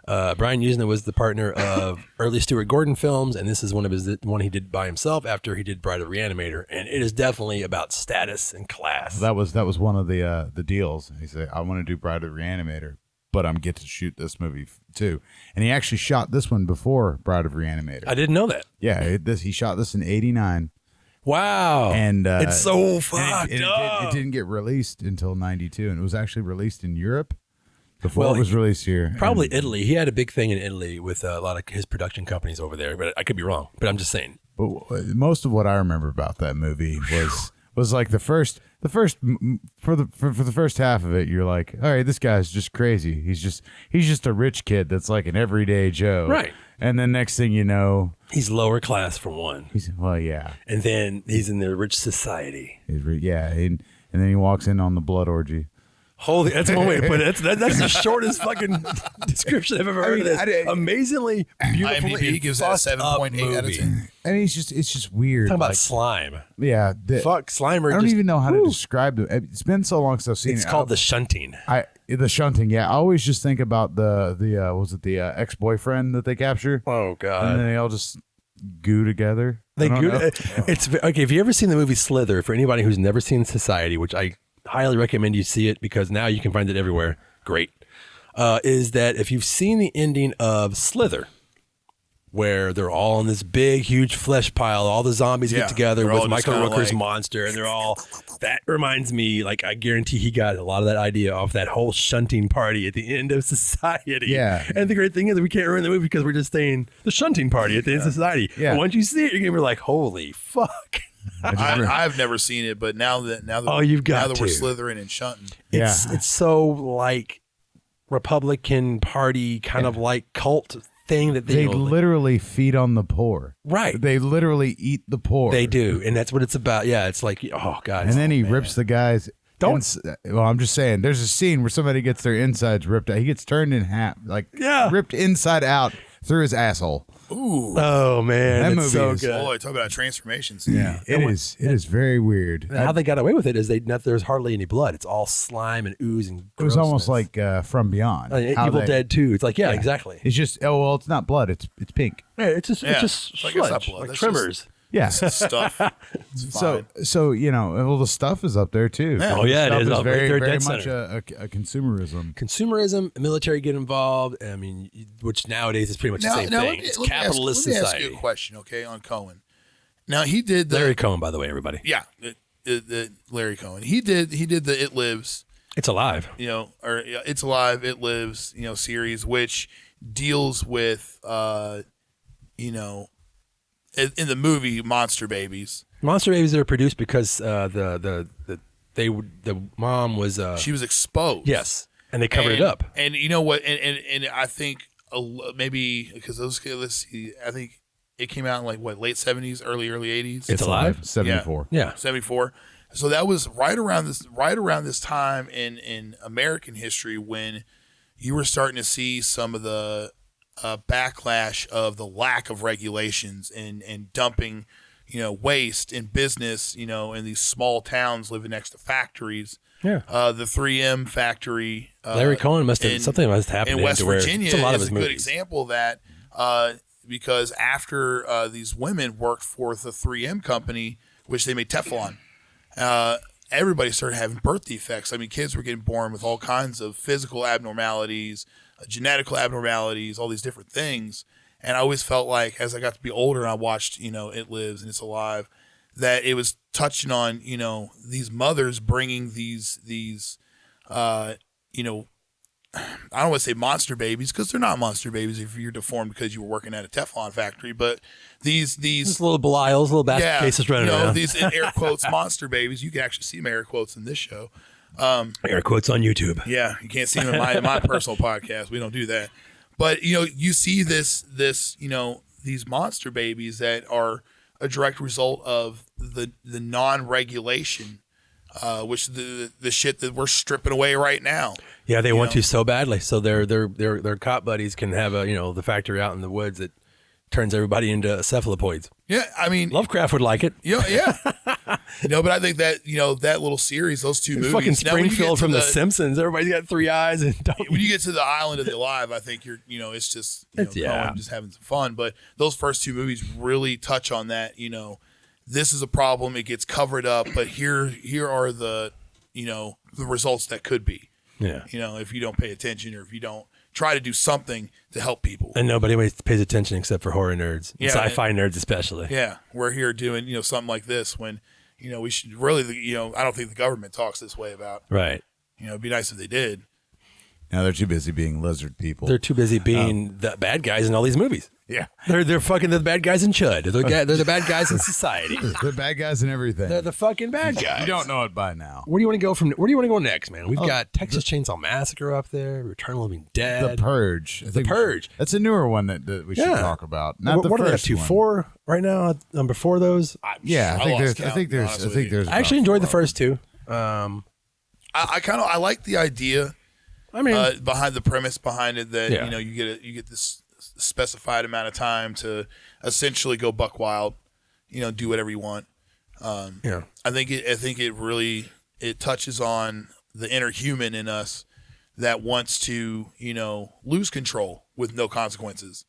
Brian Usna was the partner of early Stuart Gordon films, and this is one he did by himself after he did Bride of the Reanimator, and it is definitely about status and class. That was one of the deals. He said, "I want to do Bride of the Reanimator, but I'm get to shoot this movie too." And he actually shot this one before Bride of Reanimator. I didn't know that. Yeah, he shot this in '89. Wow, and it's so fucked up. It didn't get released until '92, and it was actually released in Europe. Before it was released here. Probably Italy. He had a big thing in Italy with a lot of his production companies over there, but I could be wrong. But I'm just saying. But most of what I remember about that movie was like for the first half of it, you're like, all right, this guy's just crazy. He's just a rich kid that's like an everyday Joe. Right. And then next thing you know, he's lower class for one. Yeah. And then he's in the rich society. And then he walks in on the blood orgy. Holy, that's one way to put it. That's the shortest fucking description I've ever heard of this. Amazingly beautiful. IMDb gives that 7.8 out of 10. And it's just weird. Talking about slime. Yeah. Fuck, Slimer. I don't even know how to describe it. It's been so long since I've seen it. It's called the shunting. The shunting, yeah. I always just think about the ex-boyfriend that they capture? Oh, God. And then they all just goo together. It's okay. Have you ever seen the movie Slither? For anybody who's never seen Society, which I highly recommend you see it because now you can find it everywhere. Great. Is that if you've seen the ending of Slither, where they're all in this big, huge flesh pile, all the zombies get together with Michael Rooker's monster, and they're all, that reminds me, like, I guarantee he got a lot of that idea off that whole shunting party at the end of Society. Yeah. And the great thing is we can't ruin the movie because we're just saying the shunting party at the end of Society. Yeah. But once you see it, you're going to be like, holy fuck. I've never seen it, but now that we're slithering and shunting, it's so like Republican Party kind of like cult thing that they literally feed on the poor. Right, they literally eat the poor. They do, and that's what it's about. Yeah, it's like, oh god, and then he rips the guys. Well, I'm just saying, there's a scene where somebody gets their insides ripped out. He gets turned in half, ripped inside out through his asshole. Ooh. Oh man, That it's movie so is- good. Boy, talk about transformations. Yeah, it is very weird. And how they got away with it is there's hardly any blood. It's all slime and ooze and It was almost grossness. like From Beyond. How Evil they- Dead 2. It's like, yeah, exactly. It's just it's not blood. It's pink. Yeah, it's just It's like it's not sludge, blood. like That's tremors. Yeah. Stuff. It's fine. So well, the stuff is up there too. Yeah. Oh, yeah, it Stuff is. is Right very there, very dead much center. a consumerism. Consumerism, military get involved. I mean, which nowadays is pretty much the same thing. It's capitalist let me society. ask you a question, okay, on Cohen. Now he did the Larry Cohen, by the way, everybody. yeah, Larry Cohen. He did the It Lives, It's alive. or It's Alive, It Lives, series, which deals with in the movie monster babies. Monster babies are produced because the mom was She was exposed. yes, and they covered it up. And you know what? And I think maybe because let's see, I think it came out in like late 70s, early 80s. It's alive. 74. Yeah. 74. So that was right around this time in American history when you were starting to see some of the backlash of the lack of regulations and dumping, waste in business, in these small towns living next to factories. Yeah. The 3M factory. Larry Cohen something must have happened in West to where Virginia. It's a lot of is his a good movies. example of that because after these women worked for the 3M company, which they made Teflon, everybody started having birth defects. I mean, kids were getting born with all kinds of physical abnormalities, genetical abnormalities, all these different things. And I always felt like as I got to be older and I watched, It Lives and It's Alive, that it was touching on, these mothers bringing these I don't want to say monster babies because they're not monster babies if you're deformed because you were working at a Teflon factory, but these Just little Belials, little basket cases running around. these in air quotes monster babies. You can actually see them air quotes in this show. Air quotes on YouTube. Yeah, you can't see them in my personal podcast. We don't do that. But you see this these monster babies that are a direct result of the non-regulation, which the shit that we're stripping away right now. Yeah, they want to so badly. So their cop buddies can have the factory out in the woods that turns everybody into cephalopods. Yeah, I mean, Lovecraft would like it. yeah. But I think that that little series, those two movies, Fucking now, when you get Springfield to from the Simpsons. Everybody's got three eyes and when you get to the Island of the Alive, I think you're, it's just, Cohen just having some fun. But those first two movies really touch on that. This is a problem. It gets covered up, but here are the, the results that could be. Yeah. If you don't pay attention or if you don't try to do something to help people. And nobody pays attention except for horror nerds, sci-fi nerds especially. Yeah, we're here doing something like this when we should really I don't think the government talks this way about. Right. It'd be nice if they did. Now they're too busy being lizard people. They're too busy being the bad guys in all these movies. Yeah. They're fucking the bad guys in Chud. They're the bad guys in society. They're bad guys and everything. They're the fucking bad guys. You don't know it by now. Where do you want to go from? Where do you want to go next, man? We've got Texas Chainsaw Massacre up there, Return of the Living Dead, The Purge. I think Purge. That's a newer one that we should talk about. Not the what first are they up to? one. 4 right now. Number 4 of those. Yeah, I think lost there's. I count, think to be there's. honest I with think you. there's. I actually about enjoyed the 4 first 2. I like the idea behind the premise behind it that you get this specified amount of time to essentially go buck wild, do whatever you want. I think it really touches on the inner human in us that wants to lose control with no consequences,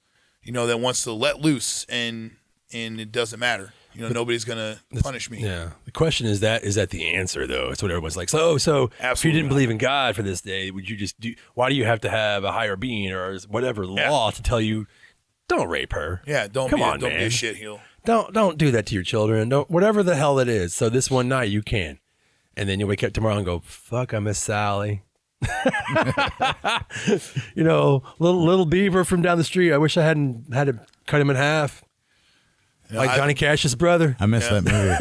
that wants to let loose and it doesn't matter. Nobody's gonna punish me. Yeah. The question is that the answer though? It's what everyone's like. So if you Absolutely didn't not. believe in God for this day, would you just do? Why do you have to have a higher being or whatever law to tell you don't rape her? Yeah, don't Come be on, don't be a man. shitheel. Don't do that to your children. Don't whatever the hell it is. So this one night you can, and then you wake up tomorrow and go, "Fuck, I miss Sally." Little beaver from down the street. I wish I hadn't had to cut him in half. Like Johnny Cash's brother. I missed that movie.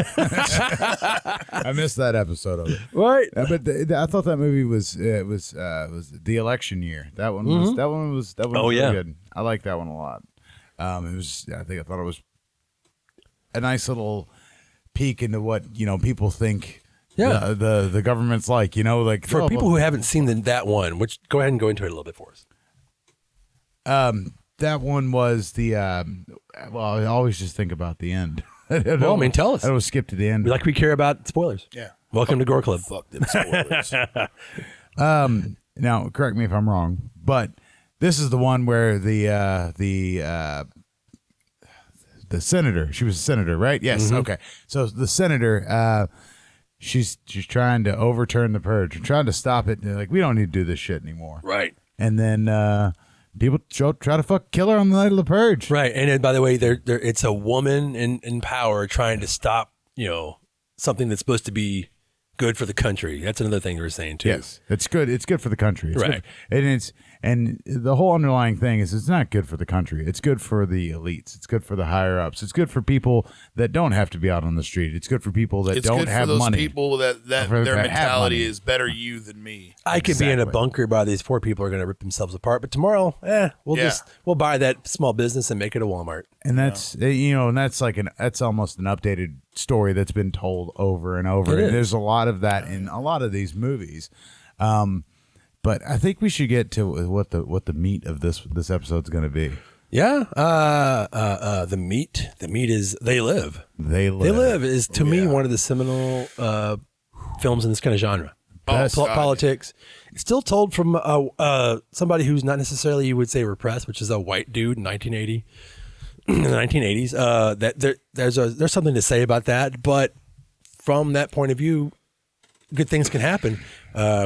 I missed that episode of it. Right. But I thought that movie was the election year. That one was really good. I like that one a lot. I thought it was a nice little peek into what people think. Yeah. The government's like For people who haven't seen that one, which go ahead and go into it a little bit for us. that one was the. Well, I always just think about the end. Well, I mean, tell us. I don't skip to the end. We care about spoilers. Yeah. Welcome to Gore Club. Fuck them spoilers. Now, correct me if I'm wrong, but this is the one where the senator. She was a senator, right? Yes. Mm-hmm. Okay. So the senator. She's trying to overturn the purge. Trying to stop it. And they're like, we don't need to do this shit anymore. Right. And then people try to kill her on the night of the purge. Right. And then, by the way, it's a woman in power trying to stop, something that's supposed to be good for the country. That's another thing you were saying too. Yes, it's good. It's good for the country. It's Right. Good. And the whole underlying thing is it's not good for the country. It's good for the elites. It's good for the higher ups. It's good for people that don't have to be out on the street. It's good for people that It's don't good have for those money. people that For their that have mentality money. is better you than me. I could be in a Exactly. bunker by these poor people are going to rip themselves apart, but tomorrow, we'll buy that small business and make it a Walmart. And that's and that's that's almost an updated story that's been told over and over. It And is. there's a lot of that in a lot of these movies. But I think we should get to what the meat of this episode's going to be. Yeah. The meat is They Live. They Live. They Live is to me one of the seminal films in this kind of genre. Best- Politics. It's still told from somebody who's not necessarily, you would say, repressed, which is a white dude in 1980, in the 1980s. That there's something to say about that, but from that point of view, good things can happen.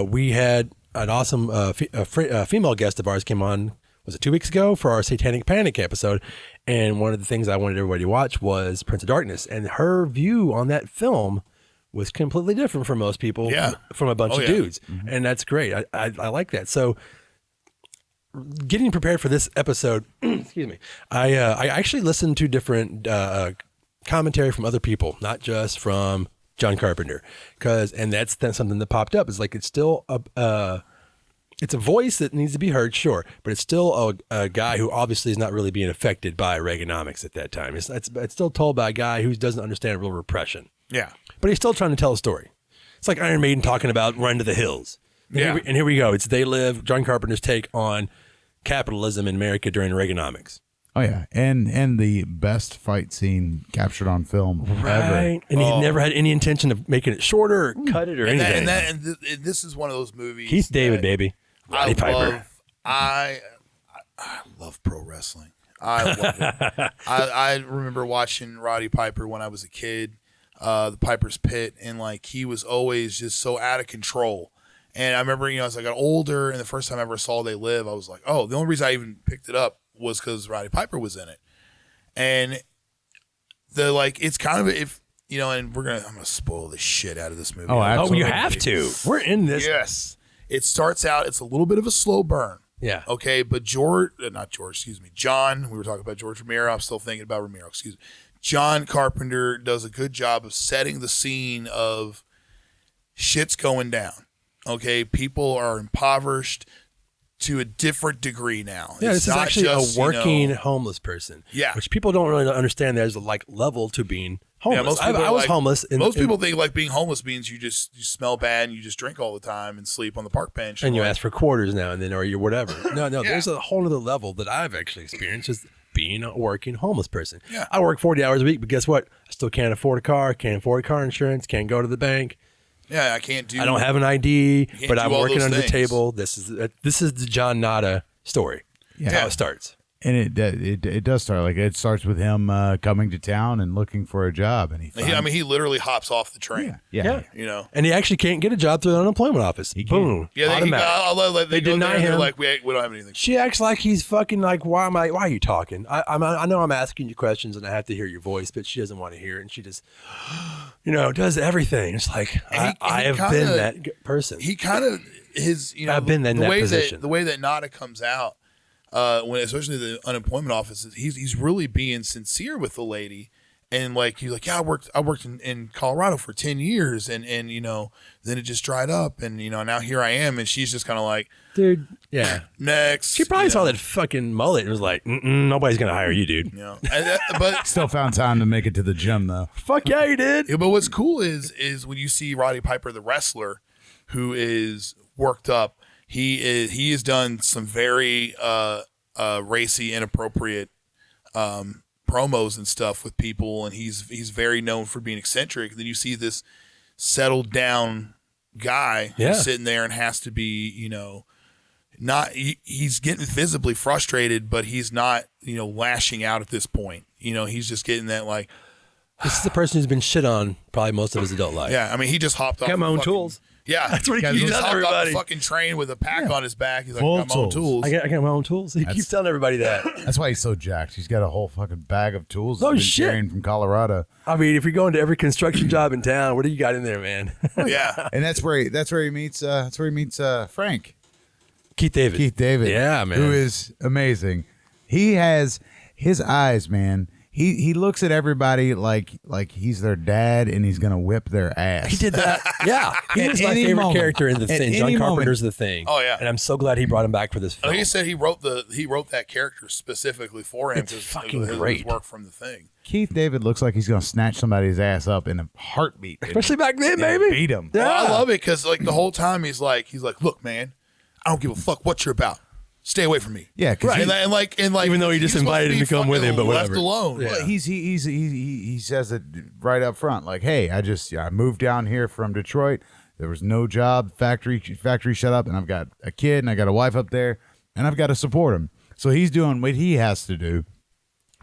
We had an awesome female guest of ours came on. Was it 2 weeks ago for our Satanic Panic episode? And one of the things I wanted everybody to watch was Prince of Darkness, and her view on that film was completely different from most people. Yeah. From a bunch of dudes, and that's great. I like that. So, getting prepared for this episode, excuse me, I actually listened to different commentary from other people, not just from John Carpenter, and that's something that popped up. It's like it's still it's a voice that needs to be heard, sure, but it's still a guy who obviously is not really being affected by Reaganomics at that time. It's still told by a guy who doesn't understand real repression. Yeah. But he's still trying to tell a story. It's like Iron Maiden talking about Run to the Hills. And here we go. It's They Live, John Carpenter's take on capitalism in America during Reaganomics. Oh yeah, and the best fight scene captured on film ever. Right. And he never had any intention of making it shorter or cut it or anything. And this is one of those movies. Keith David, that baby. Roddy Piper. I love pro wrestling. I love it. I remember watching Roddy Piper when I was a kid, the Piper's Pit, and like he was always just so out of control. And I remember, as I got older and the first time I ever saw They Live, I was like, oh, the only reason I even picked it up was because Roddy Piper was in it. And it's kind of, and I'm going to spoil the shit out of this movie. Oh, absolutely. You have to. We're in this. Yes. It starts out, it's a little bit of a slow burn. Yeah. Okay, but John, we were talking about George Romero. I'm still thinking about Romero, excuse me. John Carpenter does a good job of setting the scene of shit's going down. Okay, people are impoverished to a different degree now. Yeah, this is actually a working homeless person. Yeah. Which people don't really understand there's a level to being homeless. Yeah, I was homeless. Most people think being homeless means you smell bad and you just drink all the time and sleep on the park bench. And you ask for quarters now and then, or you're whatever. No, there's a whole other level that I've actually experienced, just being a working homeless person. Yeah. I work 40 hours a week, but guess what? I still can't afford a car, can't afford car insurance, can't go to the bank. Yeah, I don't have an ID, but I'm do all working those under the things. table. This is the John Nada story. Yeah. How it starts. And it does start it starts with him coming to town and looking for a job, and he literally hops off the train. yeah. And he actually can't get a job through the unemployment office. Boom. Yeah, Automatic. they deny deny him. him. Like we don't have anything. She acts like he's fucking why are you talking? I know I'm asking you questions and I have to hear your voice, but she doesn't want to hear it, and she just does everything. It's like I have been that person. He kind of I've been in that position. The way that Nada comes out, when especially the unemployment office, he's really being sincere with the lady, and he's like, yeah, I worked in Colorado for 10 years, and then it just dried up, and now here I am, and she's just kind of like, dude, yeah, next. She probably saw that fucking mullet and was like, nobody's gonna hire you, dude. But Still found time to make it to the gym though. Fuck yeah, you did. Yeah, but what's cool is when you see Roddy Piper, the wrestler, who is worked up. He has done some very racy, inappropriate promos and stuff with people, and he's very known for being eccentric. Then you see this settled down guy who's sitting there and has to be, he's getting visibly frustrated, but he's not, lashing out at this point. He's just getting that like. This is the person who's been shit on probably most of his adult life. Yeah, I mean, he just hopped off. Got my own tools. Yeah, that's what he keeps telling hopped everybody. off the fucking train with a pack on his back. He's like, Full I got my own tools. I got my own tools. He keeps telling everybody that. That's why he's so jacked. He's got a whole fucking bag of tools. Oh, he's been shit. carrying from Colorado. I mean, if we go into every construction job in town, what do you got in there, man? Yeah, And that's where he meets Frank. Keith David. Yeah, man. Who is amazing. He has his eyes, man. He looks at everybody like he's their dad and he's gonna whip their ass. He did that. Yeah. He was my favorite character in The Thing. John Carpenter's The Thing. Oh, yeah. And I'm so glad he brought him back for this film. he said he wrote that character specifically for him. It's fucking great. His work from The Thing. Keith David looks like he's gonna snatch somebody's ass up in a heartbeat. Especially back then, and baby. beat him. Yeah. Well, I love it because like the whole time he's like, look, man, I don't give a fuck what you're about. Stay away from me. Yeah, because And like, even though he just invited him to come with him, but whatever. Left alone. Yeah. he says it right up front, like, hey, I moved down here from Detroit. There was no job. Factory shut up, and I've got a kid and I got a wife up there, and I've got to support him. So he's doing what he has to do,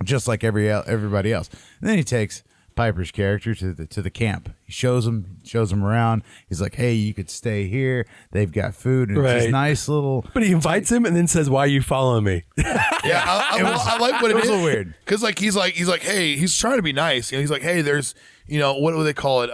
just like everybody else. And then he takes Piper's character to the camp. He shows him around. He's like, hey, you could stay here. They've got food, and it's this nice little. But he invites him and then says, "Why are you following me?" Yeah, I like what it is. A little weird because like he's like, hey, he's trying to be nice. He's like, hey, there's what do they call it?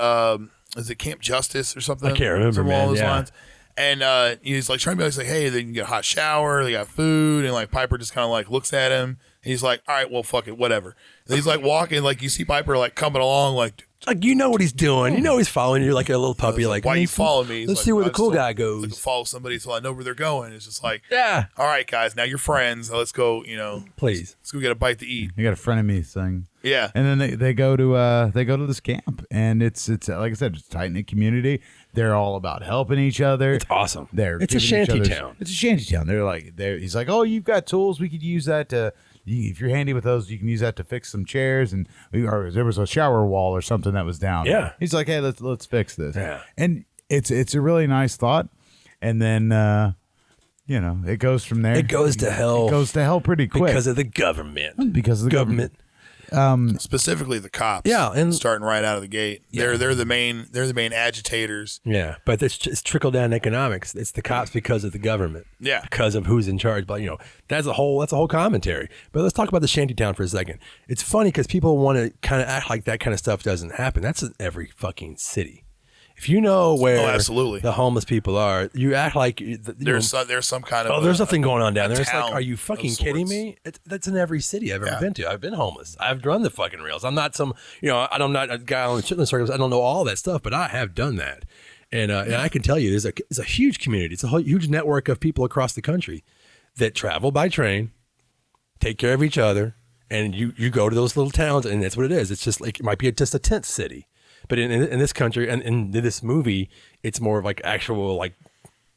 Is it Camp Justice or something? I can't remember, Something man. along those Yeah. lines. And he's like trying to be like, hey, they can get a hot shower, they got food, and like Piper just kind of like looks at him, and he's like, all right, well, fuck it, whatever. And he's like walking, like you see Piper like coming along, like you know what he's doing. You know he's following you like a little puppy. Like, why you following me? He's Let's like, see where I the cool just guy don't like to goes. follow somebody until I know where they're going. It's just like, Yeah, all right, guys, now you're friends. Let's go. please. Let's go get a bite to eat. You got a frenemy thing. Yeah. And then they go to this camp, and it's like I said, it's a tight-knit community. They're all about helping each other. It's awesome. It's a shanty town. It's a shanty town. He's like, oh, you've got tools. We could use that to. If you're handy with those, you can use that to fix some chairs. And there was a shower wall or something that was down. Yeah. He's like, hey, let's fix this. Yeah. And it's a really nice thought. And then it goes from there. It goes to hell. It goes to hell pretty quick Because of the government. Because of the government. Specifically the cops. Yeah, and starting right out of the gate. They're the main agitators. Yeah, but it's trickle down economics. It's the cops because of the government. Yeah. Because of who's in charge. But that's a whole commentary. But let's talk about the shantytown for a second. It's funny because people want to kind of act like that kind of stuff doesn't happen. That's in every fucking city. If you know where absolutely. the homeless people are, you act like There's some kind of there's nothing going on down there. It's like, town are you of fucking kidding sorts. me? That's in every city I've ever been to. I've been homeless. I've run the fucking rails. I'm not I'm not a guy on the chitlin circus. I don't know all that stuff, but I have done that. And I can tell you, it's a huge community. It's a whole huge network of people across the country that travel by train, take care of each other, and you go to those little towns, and that's what it is. It's just like, it might be just a tent city. But in this country and in this movie, it's more of like actual like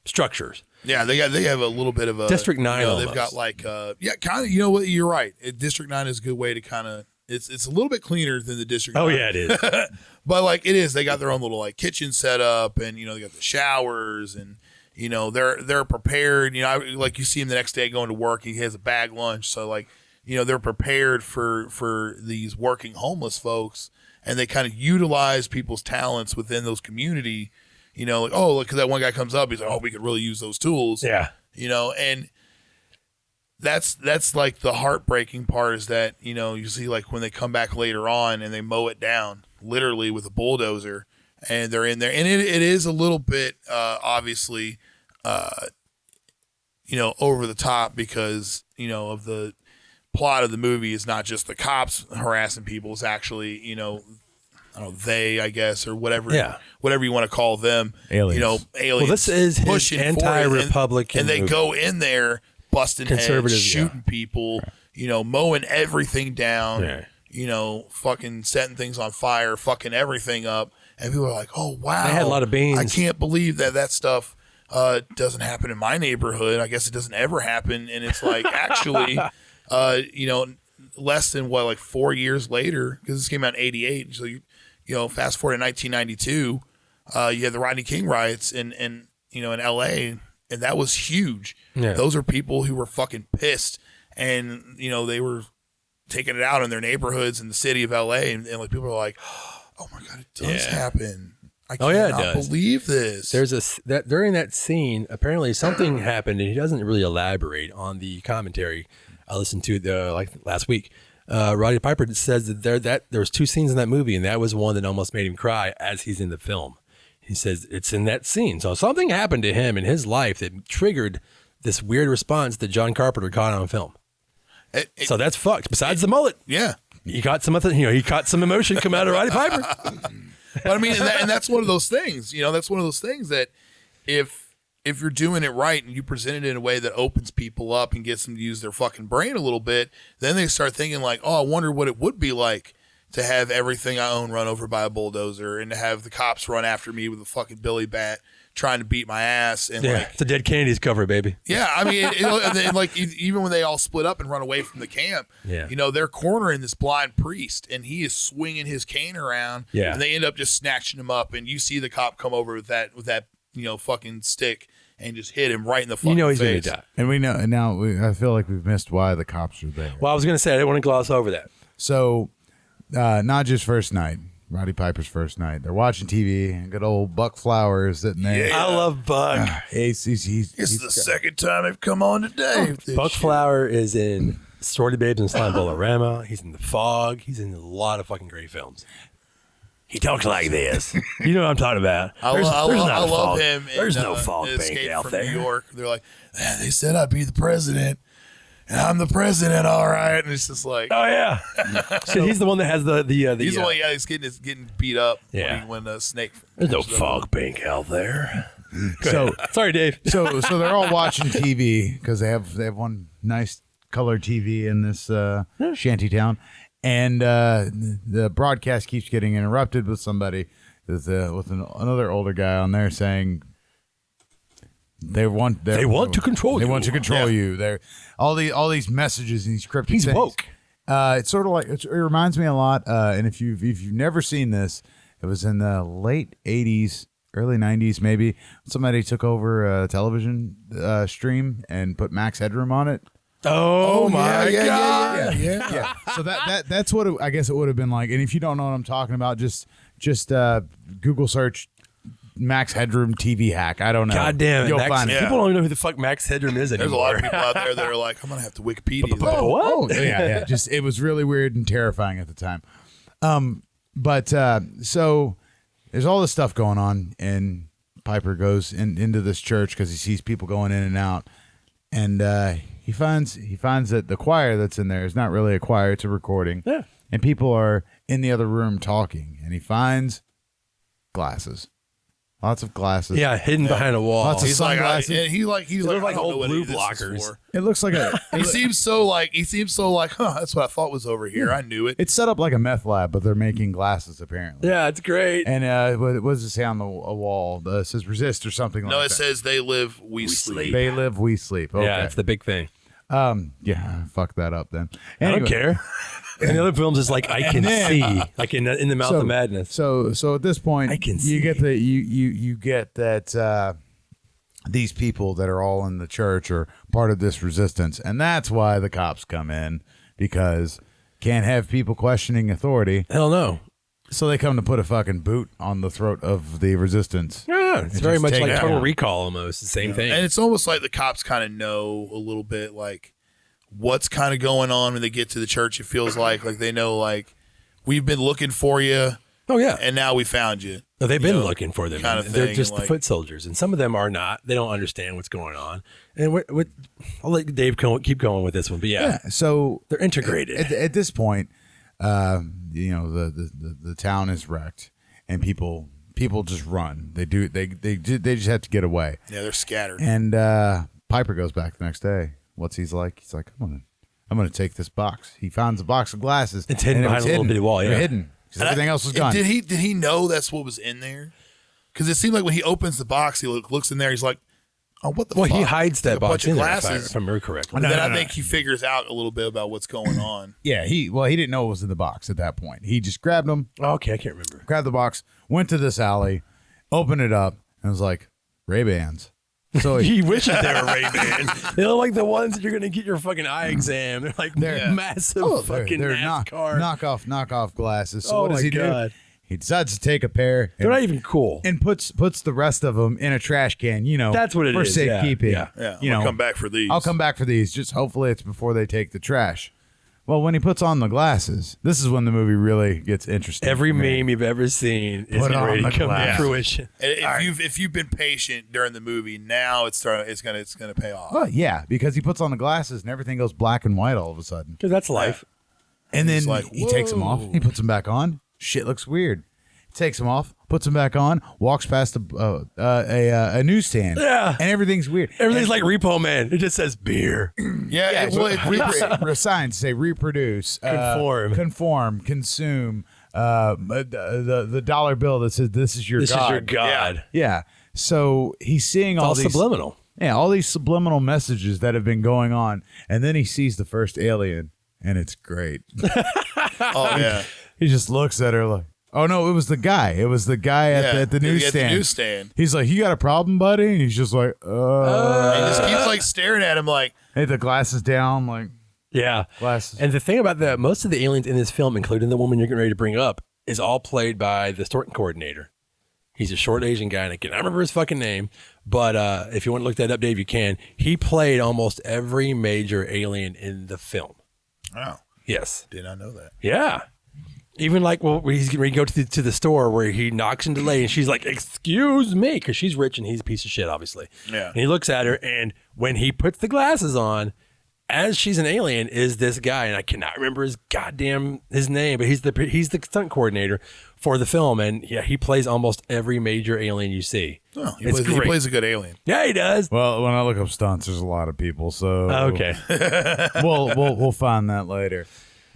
structures. Yeah, they have a little bit of a District 9 They've almost. got like kind of. You know what? You're right. District 9 is a good way to kind of. It's a little bit cleaner than the District 9. Oh yeah, it is. But like it is, they got their own little like kitchen set up, and they got the showers, and they're prepared. Like you see him the next day going to work. He has a bag lunch, so like they're prepared for these working homeless folks. And they kind of utilize people's talents within those community, like, oh, look, because that one guy comes up, he's like, oh, we could really use those tools. Yeah. And that's like the heartbreaking part is that, you see like when they come back later on and they mow it down literally with a bulldozer and they're in there. And it is a little bit, obviously, over the top because, of the plot of the movie is not just the cops harassing people. It's actually, they, I guess, or whatever, whatever you want to call them, Aliens. Aliens. Well, this is his pushing for it, anti-Republican and they movie. go in there busting heads, Conservative, shooting people, mowing everything down, fucking setting things on fire, fucking everything up, and people are like, "Oh wow!" They had a lot of beans. I can't believe that stuff doesn't happen in my neighborhood. I guess it doesn't ever happen. And it's like, actually, less than like 4 years later, because this came out in 88. So, fast forward to 1992, you had the Rodney King riots in LA, and that was huge. Yeah. Those are people who were fucking pissed, and, they were taking it out in their neighborhoods in the city of LA. And like, people are like, oh my God, it does happen. I cannot believe this. There's during that scene, apparently something happened, and he doesn't really elaborate on the commentary. I listened to it last week. Roddy Piper says that there was 2 scenes in that movie, and that was one that almost made him cry as he's in the film. He says it's in that scene. So something happened to him in his life that triggered this weird response that John Carpenter caught on film. So that's fucked. Besides the mullet, yeah, he caught some he caught some emotion come out of Roddy Piper. But I mean, and that's one of those things. That's one of those things that if you're doing it right and you present it in a way that opens people up and gets them to use their fucking brain a little bit, then they start thinking like, oh, I wonder what it would be like to have everything I own run over by a bulldozer, and to have the cops run after me with a fucking billy bat trying to beat my ass. And it's a Dead Kennedys cover, baby. Yeah, I mean, and like even when they all split up and run away from the camp, they're cornering this blind priest, and he is swinging his cane around, and they end up just snatching him up, and you see the cop come over with that fucking stick and just hit him right in the fucking he's face. gonna die. And we know now. I feel like we've missed why the cops are there. Well, I was gonna say I didn't want to gloss over that. So, not just first night. Roddy Piper's first night. They're watching TV, and good old Buck Flowers sitting there. I love Buck. He's the second time I've come on today. Buck Flower is in Sorority Babes and Slime Bolorama. He's in The Fog. He's in a lot of fucking great films. He talks like this. You know what I'm talking about. I love him. There's no fog bank Escape out from there. New York. They're like, they said I'd be the president, and I'm the president, all right. And it's just like, oh yeah. So he's the one that has the he's the one. Yeah, he's getting beat up. Yeah. When Snake. There's no fog bank out there. So sorry, Dave. So they're all watching TV because they have one nice color TV in this shanty town, and the broadcast keeps getting interrupted with somebody with another older guy on there saying they want to control you. They want to control you. They're all these messages and these cryptic He's things. woke. It's sort of like it reminds me a lot. And if you've never seen this, it was in the late '80s, early '90s, maybe. Somebody took over a television stream and put Max Headroom on it. Oh my god! Yeah. So that's what I guess it would have been like. And if you don't know what I'm talking about, just Google search Max Headroom TV hack. I don't know. God damn it! You'll find it. People don't even know who the fuck Max Headroom is anymore. There's a lot of people out there that are like, I'm gonna have to Wikipedia that. What? Yeah. Just it was really weird and terrifying at the time. So there's all this stuff going on, and Piper goes into this church because he sees people going in and out, and he finds that the choir that's in there is not really a choir; it's a recording. Yeah. And people are in the other room talking, and he finds glasses. Lots of glasses. Yeah, hidden behind a wall. Lots of He's like, sunglasses. he's like like I don't know old what blue this is blockers. for. It looks like a. He seems so like, that's what I thought was over here. I knew it. It's set up like a meth lab, but they're making glasses apparently. Yeah, it's great. And what does it say on a wall? It says resist or something like that. No, it says they live, we sleep. They live, we sleep. Okay. Yeah, it's the big thing. Yeah, fuck that up then. I Anyway, don't care. In the other films, it's like I can see, like in the Mouth of Madness. So at this point, I can you see. get you get that these people that are all in the church are part of this resistance, and that's why the cops come in, because can't have people questioning authority. Hell no. So they come to put a fucking boot on the throat of the resistance. Yeah, it's very just much take like it Total out. Recall almost. The same thing. And it's almost like the cops kind of know a little bit like what's kind of going on when they get to the church. It feels like they know, like, we've been looking for you. Oh, yeah. And now we found you. No, they've been looking for them. kind of They're thing, just the like- foot soldiers. And some of them are not. They don't understand what's going on. And I'll let Dave keep going with this one. But yeah, So they're integrated. at this point, the town is wrecked, and people just run. They just have to get away. Yeah, they're scattered. And Piper goes back the next day. What's he's like? He's like, I'm gonna take this box. He finds a box of glasses. It's hidden and it behind was a little bitty wall, yeah. They're hidden. 'Cause everything else was gone. Did he know that's what was in there? Because it seemed like when he opens the box, he looks in there. He's like, Oh, what the Well, fuck? he hides that A box bunch of in there, glasses. if I remember correctly. And then I think he figures out a little bit about what's going on. Yeah, he didn't know it was in the box at that point. He just grabbed them, Okay, I can't remember. grabbed the box, went to this alley, opened it up, and was like, Ray-Bans. So He wishes they were Ray-Bans. They look like the ones that you're going to get your fucking eye exam. They're like massive fucking they're NASCAR. knockoff glasses. So Oh what does my he God. do? He decides to take a pair They're not even cool. and puts the rest of them in a trash can, That's what it for is, yeah, safekeeping. yeah. Yeah, You I'll know, come back for these. I'll come back for these. Just hopefully it's before they take the trash. Well, when he puts on the glasses, this is when the movie really gets interesting. Every for me. meme you've ever seen is Put getting on ready the to come to glasses. fruition. And if you've been patient during the movie, now it's gonna pay off. Well, yeah, because he puts on the glasses and everything goes black and white all of a sudden. Because that's life. And then He's like, he takes them off. He puts them back on. Shit looks weird. Takes them off, puts them back on, walks past a newsstand. Yeah. And everything's weird. Everything's like Repo Man. It just says beer. Yeah, Signs say reproduce, Conform. consume. The dollar bill that says this is your This God. is your God. Yeah. So he's seeing It's all all these subliminal. Yeah, all these subliminal messages that have been going on, and then he sees the first alien, and it's great. oh yeah. He just looks at her like, "Oh no, it was the guy. It was the guy at the newsstand." At the newsstand. He's like, "You got a problem, buddy?" And he's just like, He just keeps like staring at him like, Hey, the glasses down, like Yeah. glasses. And the thing about that, most of the aliens in this film, including the woman you're getting ready to bring up, is all played by the Stunt Coordinator. He's a short Asian guy, and I can't remember his fucking name, but if you want to look that up, Dave, you can. He played almost every major alien in the film. wow, Yes. did not know that. Yeah. Even like, well, he's going to go to the store where he knocks into Lay, and she's like, "Excuse me," because she's rich and he's a piece of shit, obviously. Yeah. And he looks at her, and when he puts the glasses on, as she's an alien, is this guy, and I cannot remember his name, but he's the stunt coordinator for the film, and yeah, he plays almost every major alien you see. Oh, he It's plays, great. a good alien. Yeah, he does. Well, when I look up stunts, there's a lot of people, so Okay. we'll find that later.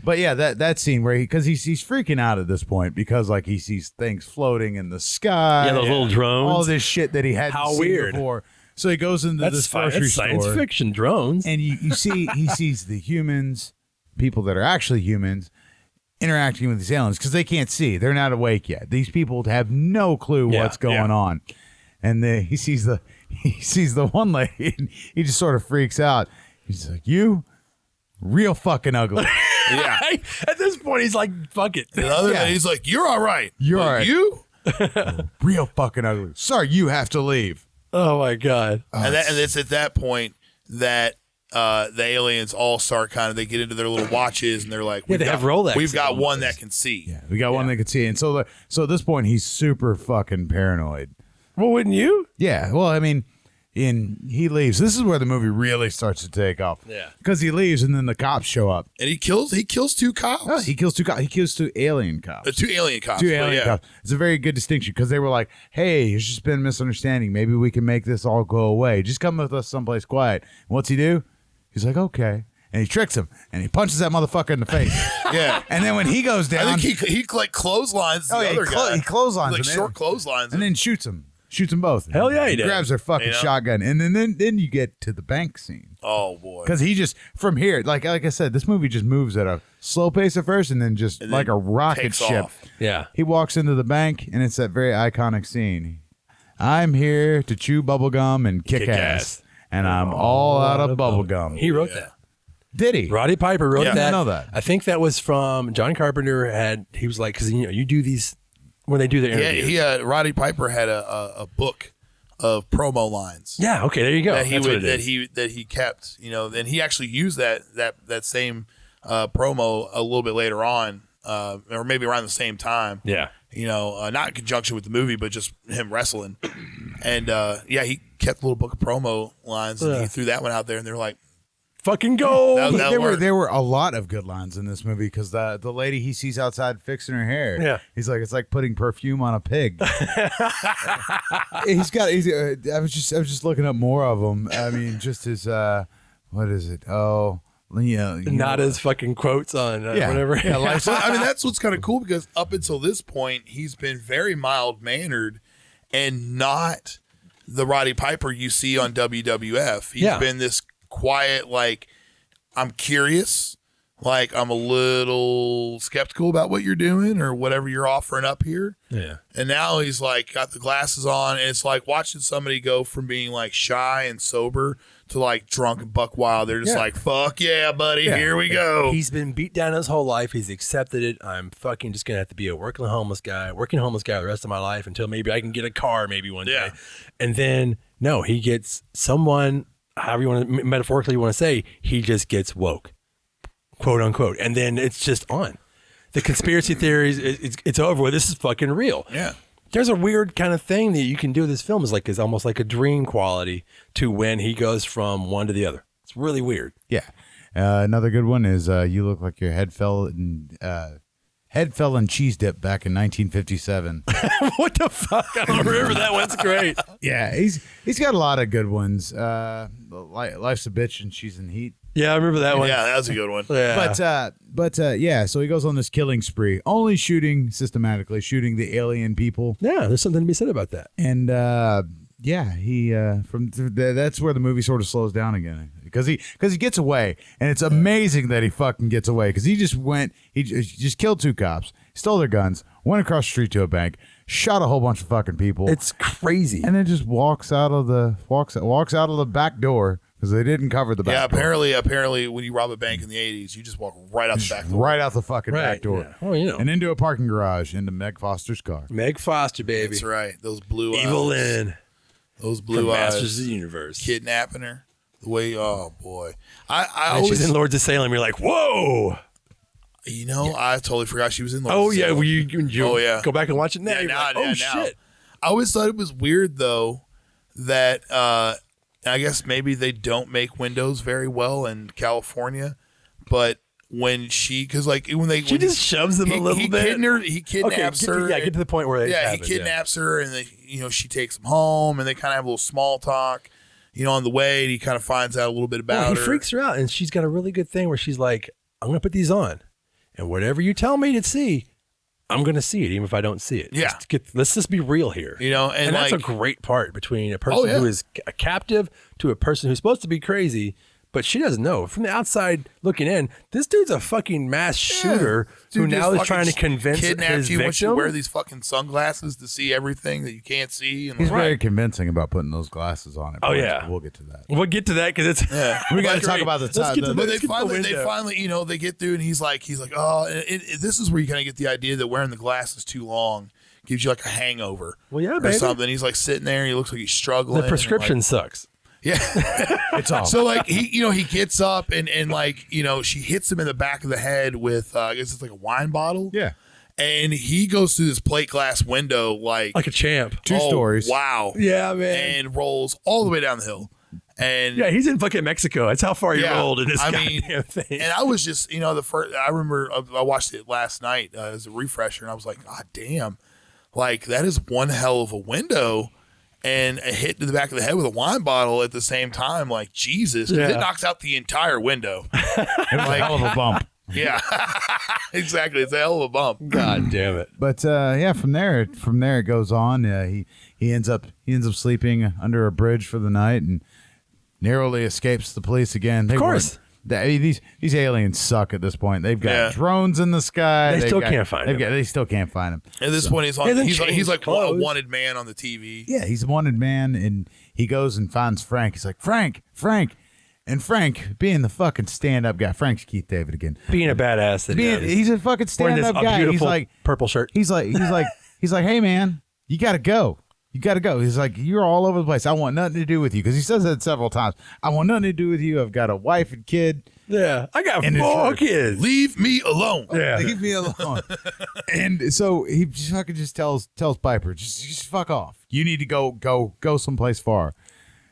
But yeah, that scene where because he's freaking out at this point because like he sees things floating in the sky, Yeah, those little drones. all this shit that he hadn't How seen weird. before. So he goes into this grocery That's science store, fiction drones. and you see he sees the humans, people that are actually humans, interacting with these aliens because they can't see, they're not awake yet. These people have no clue what's going on, and he sees the one lady, and he just sort of freaks out. He's like, "You, real fucking ugly." Yeah. At this point, he's like, "Fuck it." The other Yeah. day, he's like, "You're all right. You're But all right. You." Real fucking ugly. Sorry, you have to leave. Oh my God. And it's at that point that the aliens all start they get into their little watches and they're like, Yeah, they have Rolex We've got on one those. that can see. Yeah, we got one that could see, and so at this point he's super fucking paranoid. Well, wouldn't you? Yeah, well, I mean, he leaves. This is where the movie really starts to take off. Yeah. because he leaves, and then the cops show up. And he kills two cops. Oh, he kills two cops. He kills two alien cops. Two alien cops. Two but alien yeah. cops. It's a very good distinction because they were like, "Hey, there's just been a misunderstanding. Maybe we can make this all go away. Just come with us someplace quiet." And what's he do? He's like, "Okay," and he tricks him and he punches that motherfucker in the face. Yeah. And then when he goes down, I think he like clotheslines the other guy. he clotheslines like him, short clotheslines. and then shoots them both. Hell yeah, he did. Grabs their fucking You know? shotgun, and then you get to the bank scene oh boy. because he just from here, like I said, this movie just moves at a slow pace at first, and then just And like then a rocket takes ship. off. Yeah. He walks into the bank, and it's that very iconic scene. "I'm here to chew bubblegum and kick ass, and I'm all out of bubblegum." He wrote that. Did he? Roddy Piper wrote Yeah. I that. didn't know that. I think that was from John Carpenter. He was like, because you do these when they do their Yeah, interviews. Roddy Piper had a book of promo lines Yeah. Okay. There you go. that he That's what would it is. that he kept, and he actually used that same promo a little bit later on, or maybe around the same time. Yeah. Not in conjunction with the movie, but just him wrestling. And he kept a little book of promo lines, and he threw that one out there, and they're like, Fucking go. That There were a lot of good lines in this movie because the lady he sees outside fixing her hair. Yeah. He's like, it's like putting perfume on a pig. I was just looking up more of them. I mean, just his what is it? Oh, Not as fucking quotes on whatever. Yeah, like, So, I mean, that's what's kind of cool because up until this point, he's been very mild mannered and not the Roddy Piper you see on WWF. He's been this quiet, like, I'm curious, like, I'm a little skeptical about what you're doing or whatever you're offering up here. Yeah. And now he's like got the glasses on, and it's like watching somebody go from being like shy and sober to like drunk and buck wild. They're just like, fuck yeah, buddy, here we go. He's been beat down his whole life. He's accepted it. I'm fucking just gonna have to be a working homeless guy the rest of my life until maybe I can get a car maybe one day. And then no, he gets someone, however you want to metaphorically want to say, he just gets woke, quote unquote, and then it's just on. The conspiracy theories, it's over with. This is fucking real. Yeah. There's a weird kind of thing that you can do with this film is almost like a dream quality to when he goes from one to the other. It's really weird. Yeah. Another good one is you look like your head fell in cheese dip back in 1957. What the fuck? I don't remember that one's great. Yeah, he's got a lot of good ones. Life's a bitch and she's in heat. Yeah, I remember that one. Yeah, that was a good one. Yeah. But yeah, so he goes on this killing spree, only systematically shooting the alien people. Yeah, there's something to be said about that. And he that's where the movie sort of slows down again because he gets away, and it's amazing that he fucking gets away because he just killed 2 cops, stole their guns, went across the street to a bank, shot a whole bunch of fucking people. It's crazy. And then just walks out of the back door. Because they didn't cover the back door. Apparently, when you rob a bank in the 80s, you just walk right out the back door. Right out the fucking back door. Yeah. Oh, you know. And into a parking garage, into Meg Foster's car. Meg Foster, baby. That's right. Those blue eyes. Evil Lynn. Those blue From eyes. Masters of the Universe. Kidnapping her. The way, oh, boy. I And she's always, in Lords of Salem. You're like, whoa. you know, I totally forgot she was in Lords of Yeah. Salem. Well, you go back and watch it now. Yeah, You're now, like, oh, now. shit. I always thought it was weird, though, that I guess maybe they don't make windows very well in California, but when she just shoves them a little bit. He kidnaps her. Get to the point where he kidnaps her, and she takes him home, and they kind of have a little small talk, on the way, and he kind of finds out a little bit about her. He freaks her out, and she's got a really good thing where she's like, I'm going to put these on, and whatever you tell me to see, I'm going to see it, even if I don't see it. Yeah. Let's just be real here. And that's a great part between a person who is a captive to a person who's supposed to be crazy, but she doesn't know. From the outside looking in, this dude's a fucking mass shooter who now is trying to convince his victim. Once you wear these fucking sunglasses to see everything that you can't see. And He's very convincing about putting those glasses on. Oh, yeah. We'll get to that. We'll get to that because it's... We got to talk about the time. But they finally, they get through, and he's like, oh, this is where you kind of get the idea that wearing the glasses too long gives you like a hangover. Well, yeah, or baby. something. He's like sitting there, and he looks like he's struggling. The prescription sucks. Yeah. It's all. So like he gets up and she hits him in the back of the head with I guess it's like a wine bottle. Yeah. And he goes through this plate glass window like a champ. 2 stories. Wow. Yeah, man. And rolls all the way down the hill. And yeah, he's in fucking Mexico. That's how far he rolled in this goddamn thing. And I was just, I remember I watched it last night as a refresher, and I was like, God damn, like that is one hell of a window. And a hit to the back of the head with a wine bottle at the same time, like Jesus, it knocks out the entire window. It was a hell of a bump. Yeah, exactly. It's a hell of a bump. God damn it! But from there it goes on. He ends up sleeping under a bridge for the night and narrowly escapes the police again. Of course. These aliens suck at this point. They've got drones in the sky. They still can't find him. They still can't find him. At this point, he's like a clothes. wanted man on the TV. Yeah, he's a wanted man, and he goes and finds Frank. He's like, Frank. And Frank, being the fucking stand-up guy, Frank's Keith David again. Being a badass that he's a fucking stand-up guy. He's like purple shirt. He's like, hey man, you gotta go. He's like, you're all over the place. I want nothing to do with you. Because he says that several times. I want nothing to do with you. I've got a wife and kid. Yeah. I got 4 kids. Leave me alone. Yeah. Leave me alone. And so he just tells Piper, just fuck off. You need to go someplace far.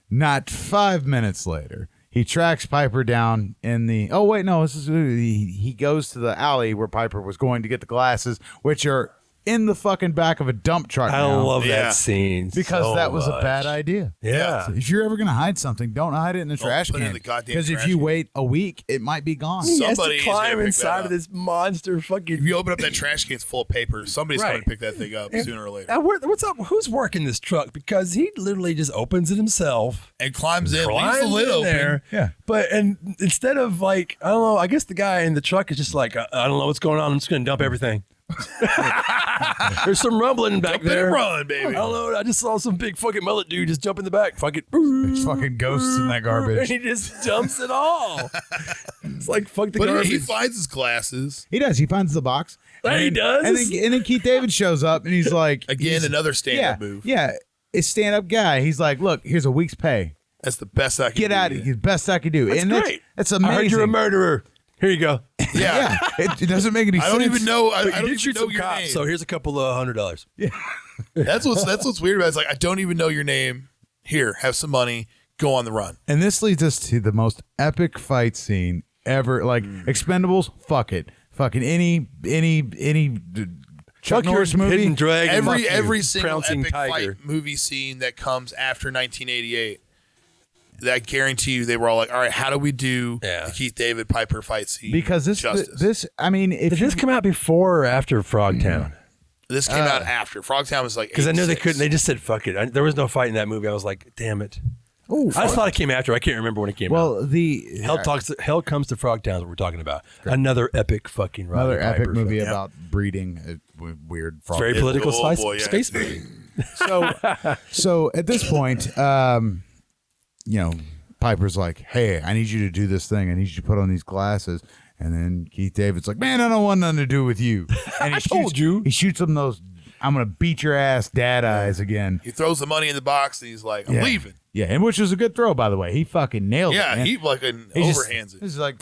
Not 5 minutes later, he tracks Piper down in the... Oh, wait, no. He goes to the alley where Piper was going to get the glasses, which are in the fucking back of a dump truck. I now love Yeah. that scene because so that was a much. bad idea. Yeah. So if you're ever gonna hide something, don't hide it in the trash put it in can. the goddamn Because if trash you can. wait a week, it might be gone. He has Somebody to is gonna climb pick that inside up. of this monster If fucking. you open up that trash can, it's full of paper. Somebody's Right. coming to pick that thing up sooner or later. Now, what's up? Who's working this truck? Because he literally just opens it himself. And climbs in, leaves Climbs the lid in open. there. Yeah. But and instead of like, I don't know, I guess the guy in the truck is just like, I don't know what's going on. I'm just gonna dump everything. There's some rumbling back Jump in there. and run, baby. I don't know. I just saw some big fucking mullet dude just jump in the back. Fuck it. There's fucking ghosts in that And garbage. he just dumps it all. It's like fuck the But garbage. he finds his glasses. He does. He finds the box. He And- does? And then Keith David shows up and he's like, Again, another stand-up move. Yeah. A stand-up guy. He's like, look, here's a week's pay. That's the best I can Get do. out of here. Best I can do. That's and great. That's amazing. I heard you're a murderer. Here you go. Yeah. It doesn't make any I sense. don't even know. I But you don't did even shoot know some your cops, name. so here's a couple of $100. That's what's weird about it. It's like, I don't even know your name. Here, have some money. Go on the run. And this leads us to the most epic fight scene ever. Like Expendables, fuck it. Fucking any Chuck Fuck your Norris movie. hidden dragon. Fuck you, Every single trouncing epic tiger. fight movie scene that comes after 1988, I guarantee you they were all like, all right, how do we do the Keith David Piper fight scene? Because this, I mean, if Did this come out before or after Frogtown? This came out after. Frogtown was like Because I know they 86. couldn't. They just said fuck it. There was no fight in that movie. I was like, damn it. I just thought it came after. I can't remember when it came out. well, the Hell comes to Frogtown is what we're talking about. Another epic fucking Roddy another epic Piper movie film. about breeding weird frog. Very political Oh, spice, boy, yeah. space movie. So at this point, Piper's like, hey, I need you to do this thing. I need you to put on these glasses. And then Keith David's like, man, I don't want nothing to do with you. And he told you. He shoots him those, I'm going to beat your ass dad eyes again. He throws the money in the box and he's like, I'm Yeah. leaving. Yeah, and which was a good throw, by the way. He fucking nailed it. Yeah, man. he fucking He just- overhands it. He's like,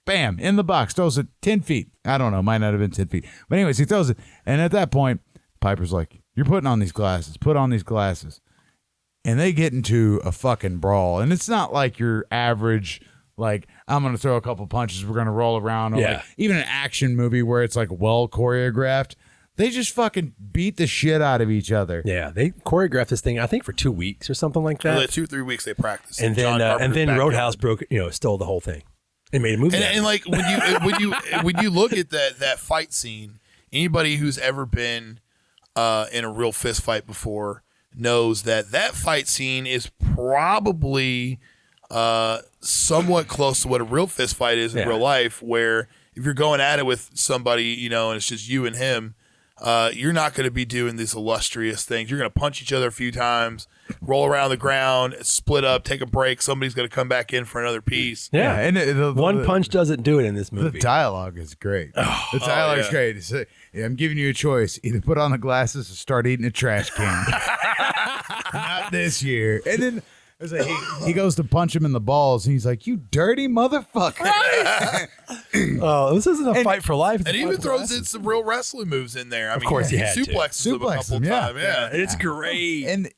bam, in the box, throws it 10 feet. I don't know, might not have been 10 feet. But anyways, he throws it. And at that point, Piper's like, you're putting on these glasses. Put on these glasses. And they get into a fucking brawl. And it's not like your average, like, I'm going to throw a couple punches. We're going to roll around. Or Yeah. like, even an action movie where it's like well choreographed. They just fucking beat the shit out of each other. Yeah, they choreographed this thing, I think, for 2 weeks or something like For that. the 2 or 3 weeks they practiced. And John then Carpenter's backyard. Roadhouse stole the whole thing and made a movie. out of it. And like when you look at that fight scene, anybody who's ever been in a real fist fight before knows that fight scene is probably somewhat close to what a real fist fight is in Yeah. real life, where if you're going at it with somebody, and it's just you and him, you're not going to be doing these illustrious things. You're going to punch each other a few times, roll around the ground, split up, take a break. Somebody's going to come back in for another piece. Yeah, and one punch doesn't do it in this The movie. dialogue is great. The dialogue is yeah. great. It's, I'm giving you a choice: either put on the glasses or start eating a trash can. Not this year. And then it's like he goes to punch him in the balls, and he's like, "You dirty motherfucker!" Oh, this isn't a fight for life. It's And a he fight even for throws glasses. in some real wrestling moves in there. I mean, course he had to. suplexes them a Suplex couple them, yeah. times. Yeah. And it's great. And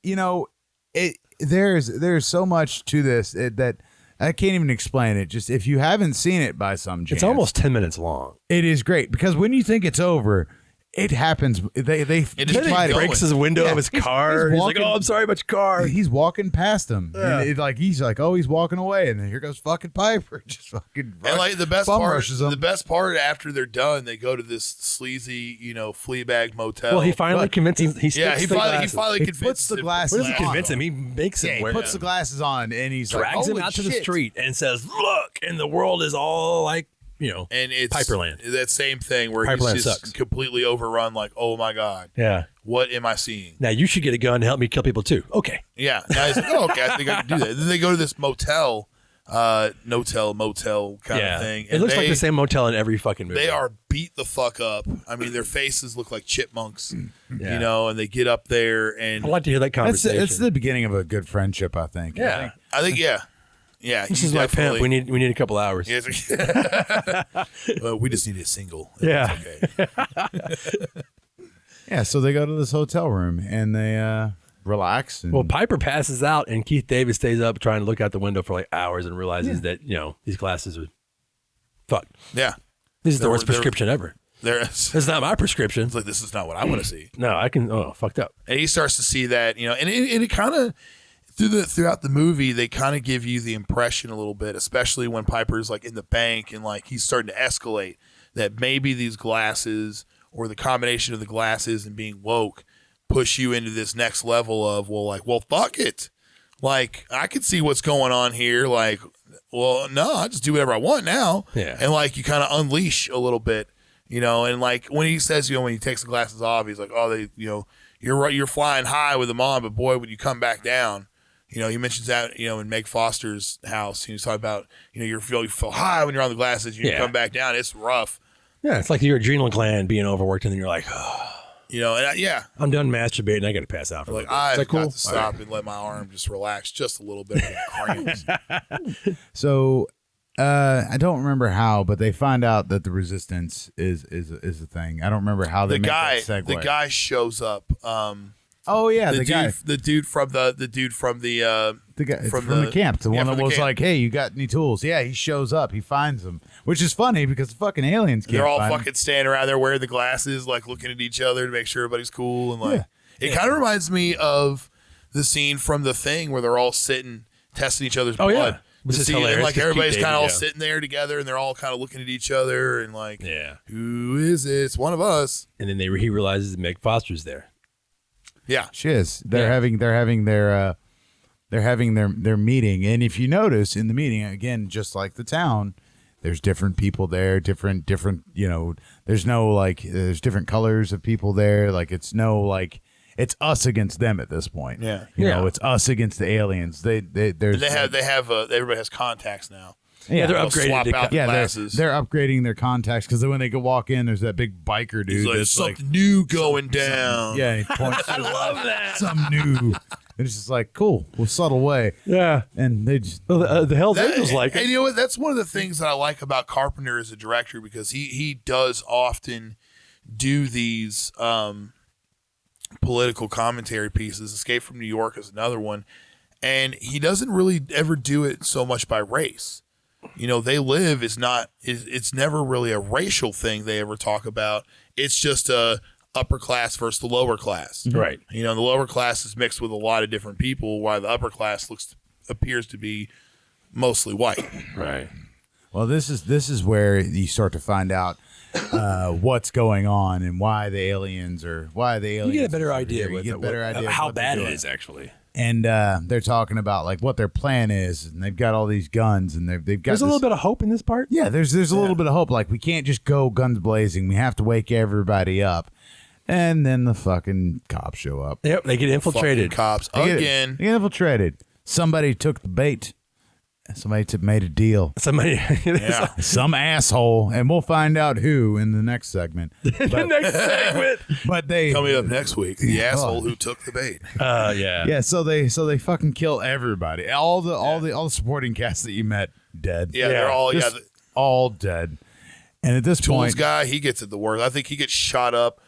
there's so much to this that I can't even explain it. Just if you haven't seen it by some chance, It's almost 10 minutes long. it is great because when you think it's over, it happens. They just Then keeps he going. breaks his window Yeah, of his he's car. He's like, walking- "Oh, I'm sorry about your car." He's walking past him. Yeah. And he's like, oh, he's walking away, and then here goes fucking Piper, just fucking. And like the best bum part, rushes him. the best part after they're done, they go to this sleazy, Fleabag motel. Well, he finally Look, convinces. He yeah, sticks he the finally glasses. He convinces puts the him. glasses What does he on. convince him? He makes Yeah, him he wear puts them. the glasses on, and he's Drags like, him "Holy out to the shit." street and says, "Look, and the world is all like, And it's Piperland. That same thing where Piperland he's just sucks. completely overrun. Like, oh my god, yeah." what am I seeing? Now you should get a gun to help me kill people too. Okay. Yeah. Now he's like, oh, okay, I think I can do that. And then they go to this motel, motel kind of thing. It looks like the same motel in every fucking movie. They are beat the fuck up. I mean, their faces look like chipmunks, Yeah. and they get up there and I'd like to hear that conversation. It's the beginning of a good friendship, I think. yeah. I think, yeah. This you is my pimp. definitely- We need a couple hours. Yeah, well, we just need a single. Yeah. That's okay. Yeah, so they go to this hotel room and they relax. And Well, Piper passes out, and Keith David stays up trying to look out the window for like hours and realizes that these glasses are fucked. Yeah. This is the They're- worst they're- prescription ever. It's not my prescription. It's like, this is not what I want to see. No, I can. Oh, fucked up. And he starts to see that, and it kind of throughout the movie, they kind of give you the impression a little bit, especially when Piper's like in the bank and like he's starting to escalate, that maybe these glasses or the combination of the glasses and being woke push you into this next level of, well, fuck it. Like, I could see what's going on here. Like, well, no, I just do whatever I want now. Yeah. And like, you kind of unleash a little bit, and like when he says, when he takes the glasses off, he's like, oh, you're flying high with them on, but boy, when you come back down, he mentions that, in Meg Foster's house, he's talking about, you feel high when you're on the glasses, you come back down, it's rough. Yeah, it's like your adrenal gland being overworked, and then you're like, I'm done masturbating. I got to pass out for like, a little bit. I've got to stop and let my arm just relax just a little bit. Cramps. So I don't remember how, but they find out that the resistance is a thing. I don't remember how they make that segue. The guy shows up. Oh yeah, the dude from the camp, the one that was like, "Hey, you got any tools?" Yeah, he shows up, he finds them, which is funny because the fucking aliens can't. They're all find fucking him. standing around there wearing the glasses, like looking at each other to make sure everybody's cool, and like it kind of reminds me of the scene from The Thing where they're all sitting testing each other's blood. Yeah. Which is hilarious. And like everybody's kind of all David, sitting there together, and they're all kind of looking at each other, and like, who is it? It's one of us. And then he realizes that Meg Foster's there. Yeah, she is. They're having their meeting, and if you notice in the meeting, again, just like the town, there's different people there, different. There's there's different colors of people there. Like it's us against them at this point. Yeah, it's us against the aliens. Everybody has contacts now. Yeah, they're They'll upgraded. swap out the glasses. They're upgrading their contacts because when they walk in, there's that big biker dude. He's like, that's something new going down. Yeah, he points. I love that. Something new. And it's just like, cool, we'll subtle way. Yeah. And they just the Hell's Angels like it. And you know what? That's one of the things that I like about Carpenter as a director, because he does often do these political commentary pieces. Escape from New York is another one. And he doesn't really ever do it so much by race. They Live it's never really a racial thing they ever talk about. It's just a upper class versus the lower class. Right. The lower class is mixed with a lot of different people, while the upper class appears to be mostly white. Right. Well, this is where you start to find out what's going on and why the aliens. You get a better idea. You get a better idea of of how what bad they're it doing. is, actually. And they're talking about like what their plan is, and they've got all these guns, and they've got. There's a little bit of hope in this part. Yeah, there's a little bit of hope. Like we can't just go guns blazing. We have to wake everybody up, and then the fucking cops show up. Yep, they get infiltrated. Fucking cops They again. get infiltrated. Somebody took the bait. Somebody made a deal. Somebody, Some asshole, and we'll find out who in the next segment. the next segment. But they Coming up next week, the asshole who took the bait. yeah. So they fucking kill everybody. All the supporting cast that you met dead. Yeah, they're all Just all dead. And at this Tools point, guy, he gets it the worst. I think he gets shot up.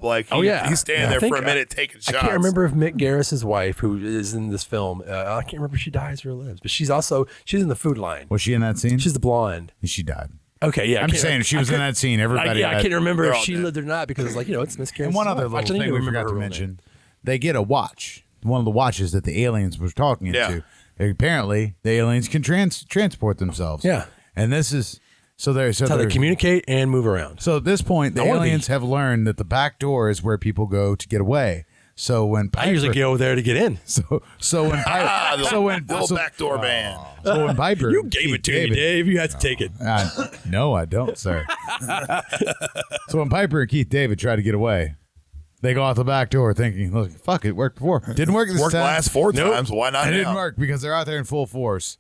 Like he's standing there for a minute taking shots. I can't remember if Mick Garris's wife, who is in this film, I can't remember if she dies or lives, but she's in the food line. was she in that scene? She's the blonde. She died. Okay, yeah. I'm saying if she was in that scene, everybody. I can't remember if all she dead. lived or not because it's like, it's Miss Garris. And one other little thing we forgot to mention: they get a watch. One of the watches that the aliens were talking into. Apparently, the aliens can transport themselves. Yeah, and this is. So that's how they communicate and move around. So at this point, the aliens have learned that the back door is where people go to get away. So when Piper, I usually go there to get in. So when Piper, the backdoor band. So when Piper, You gave it to me, Dave. You had to take it. No, I don't, sir. So when Piper and Keith David try to get away, they go out the back door thinking, "Look, fuck it, worked before. Didn't work this Worked time. last 4 times. Why not? It now? didn't work because they're out there in full force."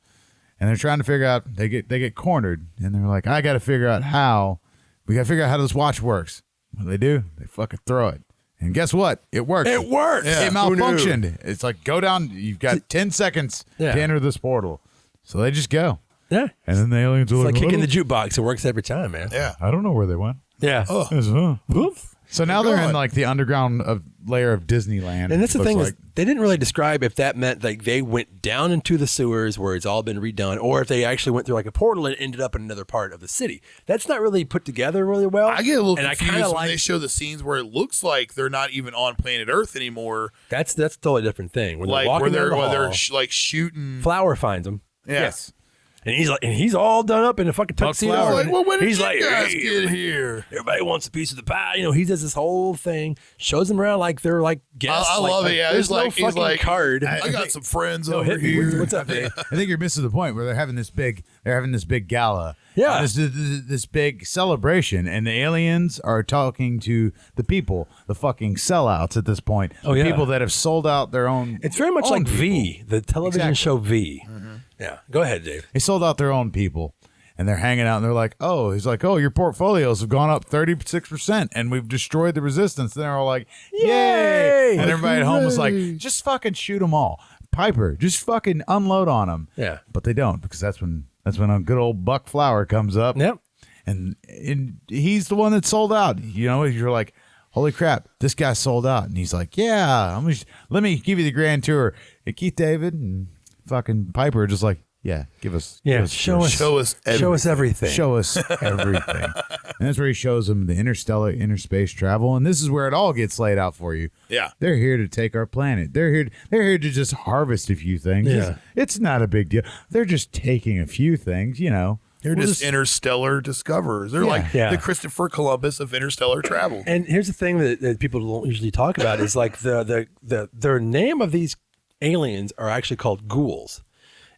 And they're trying to figure out, they get cornered, and they're like, we got to figure out how this watch works. What do? They fucking throw it. And guess what? It worked. It worked. It Yeah. malfunctioned. It's like, go down, you've got 10 seconds to enter this portal. So they just go. Yeah. And then the aliens are It's like kicking "What? the jukebox. It works every time, man. Yeah. I don't know where they went. Yeah. So now they're in like the underground of layer of Disneyland. And that's the looks thing like. is they didn't really describe if that meant like they went down into the sewers where it's all been redone, or if they actually went through like a portal and ended up in another part of the city. That's not really put together really well. I get a little and confused I kinda when they show the scenes where it looks like they're not even on planet Earth anymore. That's a totally different thing. When Like they're walking where down the they're hall, like shooting. Flower finds them. Yes. And he's all done up in a fucking tuxedo. Flower. Like, well, when did he's you like, guys "Hey, get here? everybody wants a piece of the pie. You know, he does this whole thing, shows them around like they're like guests. I like, love it. Yeah, there's he's no like, fucking card. I got some friends No, over hit me. here. What's up, Dave? I think you're missing the point where they're having this big gala. Yeah. This big celebration, and the aliens are talking to the people, the fucking sellouts at this point. Oh, the yeah. people that have sold out their own. It's very much own like people. V, the television Exactly. show V. Yeah, go ahead, Dave. They sold out their own people, and they're hanging out, and they're like, "Oh," he's like, "Oh, your portfolios have gone up 36%, and we've destroyed the resistance." And they're all like, "Yay!" And everybody at home was like, "Just fucking shoot them all, Piper. Just fucking unload on them." Yeah. But they don't, because that's when a good old Buck Flower comes up. Yep. And he's the one that sold out. You know, you're like, holy crap, this guy sold out. And he's like, yeah, let me give you the grand tour. And Keith David and fucking Piper are just like, yeah, give us Show us everything. Show us everything. And that's where he shows them the inner space travel. And this is where it all gets laid out for you. Yeah. They're here to take our planet. They're here to just harvest a few things. Yeah. It's not a big deal. They're just taking a few things, you know. They're just interstellar discoverers. They're like Yeah. the Christopher Columbus of interstellar travel. And here's the thing that people don't usually talk about is like their name of these aliens are actually called ghouls.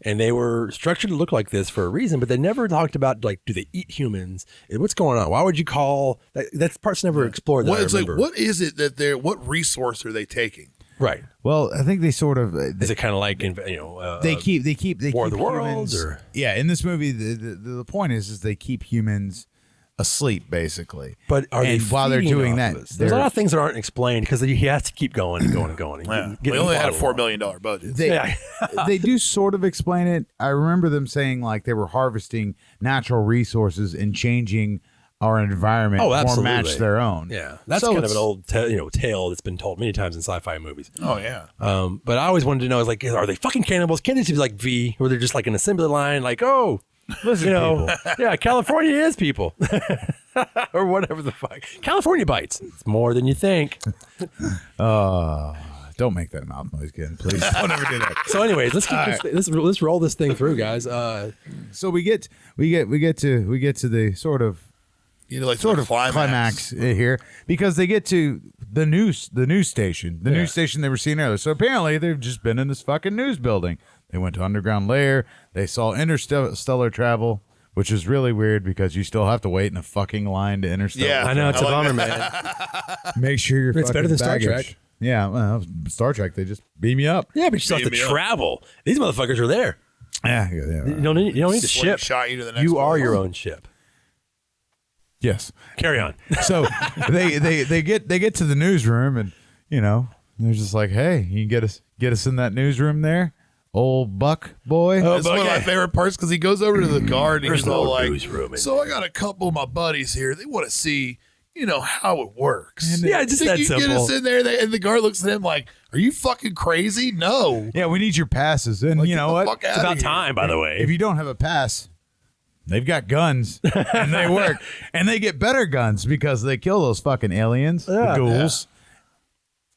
And they were structured to look like this for a reason, but they never talked about like, do they eat humans? What's going on? Why would you call that part's never explored? That I It's like, remember. what is it that what resource are they taking? Right. Well, I think they sort of Is it kind of like they keep War of keep the Worlds, humans, or- yeah. In this movie, the point is they keep humans asleep basically. But are they and while they're feeding doing off that, of us? There's a lot of things that aren't explained because he has to keep going and going and going. Yeah. Get We only had a bottled. $4 million budget. they do sort of explain it. I remember them saying like they were harvesting natural resources and changing our environment Oh, more absolutely. match their own. Yeah, that's So kind of it's- an old tale that's been told many times in sci-fi movies. Oh yeah. But I always wanted to know, is like, are they fucking cannibals? Can't they just be like V, where they're just like an assembly line, like, oh, Listen, you know, people. yeah, California is people, or whatever the fuck. California bites. It's more than you think. Don't make that mouth noise again, please. Don't ever do that. So, anyways, let's roll this thing through, guys. So we get to the sort of climax here because they get to the news station, the news station they were seeing earlier. So apparently they've just been in this fucking news building. They went to underground lair. They saw interstellar travel, which is really weird because you still have to wait in a fucking line to interstellar. Yeah. I know it's I a like bummer, man. Make sure you're. It's better than Star Trek. Yeah, well, Star Trek. They just beam you up. Yeah, but you still have to Beam me up. travel. These motherfuckers are there. Yeah. You don't need a ship. Shot you to the next You are one. your own ship. Yes. Carry on. So they get to the newsroom and they're just like, hey, you can get us in that newsroom there, old Buck boy. That's one of my favorite parts because he goes over to the guard and There's he's all no like, newsroom in so I got a couple of my buddies here. They want to see, how it works. Yeah, just Think that you simple. Get us in there, and the guard looks at him like, are you fucking crazy? No. Yeah, we need your passes. And you know Get the what? fuck It's outta about here. time, by the way. If you don't have a pass, they've got guns and they work and they get better guns because they kill those fucking aliens, the ghouls.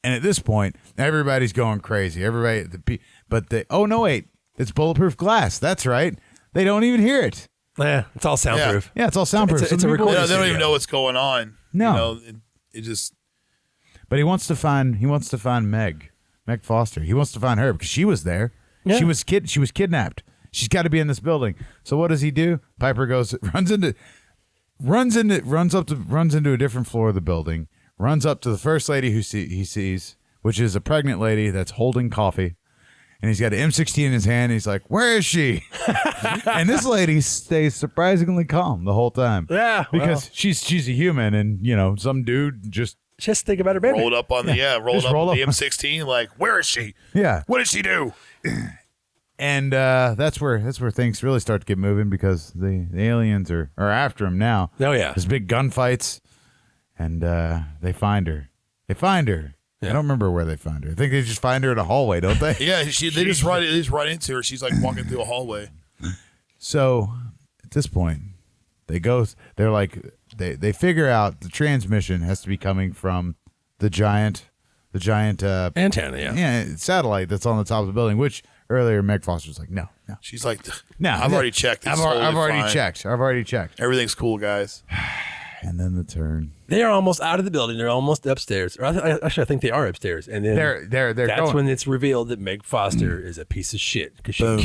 And at this point, everybody's going crazy. Oh no, wait, it's bulletproof glass. That's right. They don't even hear it. Yeah, it's all soundproof. Yeah, it's all soundproof. It's a Some people- recording They don't studio. even know what's going on. No. It just. But he wants to find Meg Foster. He wants to find her because she was there. Yeah. She was kidnapped. She's got to be in this building. So what does he do? Piper runs into a different floor of the building. Runs up to the first lady he sees, which is a pregnant lady that's holding coffee. And he's got an M16 in his hand. And he's like, "Where is she?" And this lady stays surprisingly calm the whole time. Yeah, because she's a human, and some dude just think about her baby. Rolled up on the Just up roll the up. M16. Like, where is she? yeah. What did she do? And that's where things really start to get moving because the aliens are after him now. Oh, yeah. There's big gunfights, and they find her. I don't remember where they find her. I think they just find her in a hallway, don't they? Yeah, they just run into her. She's like walking through a hallway. So at this point, they're like, they figure out the transmission has to be coming from the giant antenna, yeah, satellite that's on the top of the building, which earlier Meg Foster's like, no. She's like, No, I've already checked. I've already checked. Everything's cool, guys. And then the turn. They are almost out of the building. They're almost upstairs. Or actually, I think they are upstairs. And then They're that's going. when it's revealed that Meg Foster is a piece of shit because she Boom.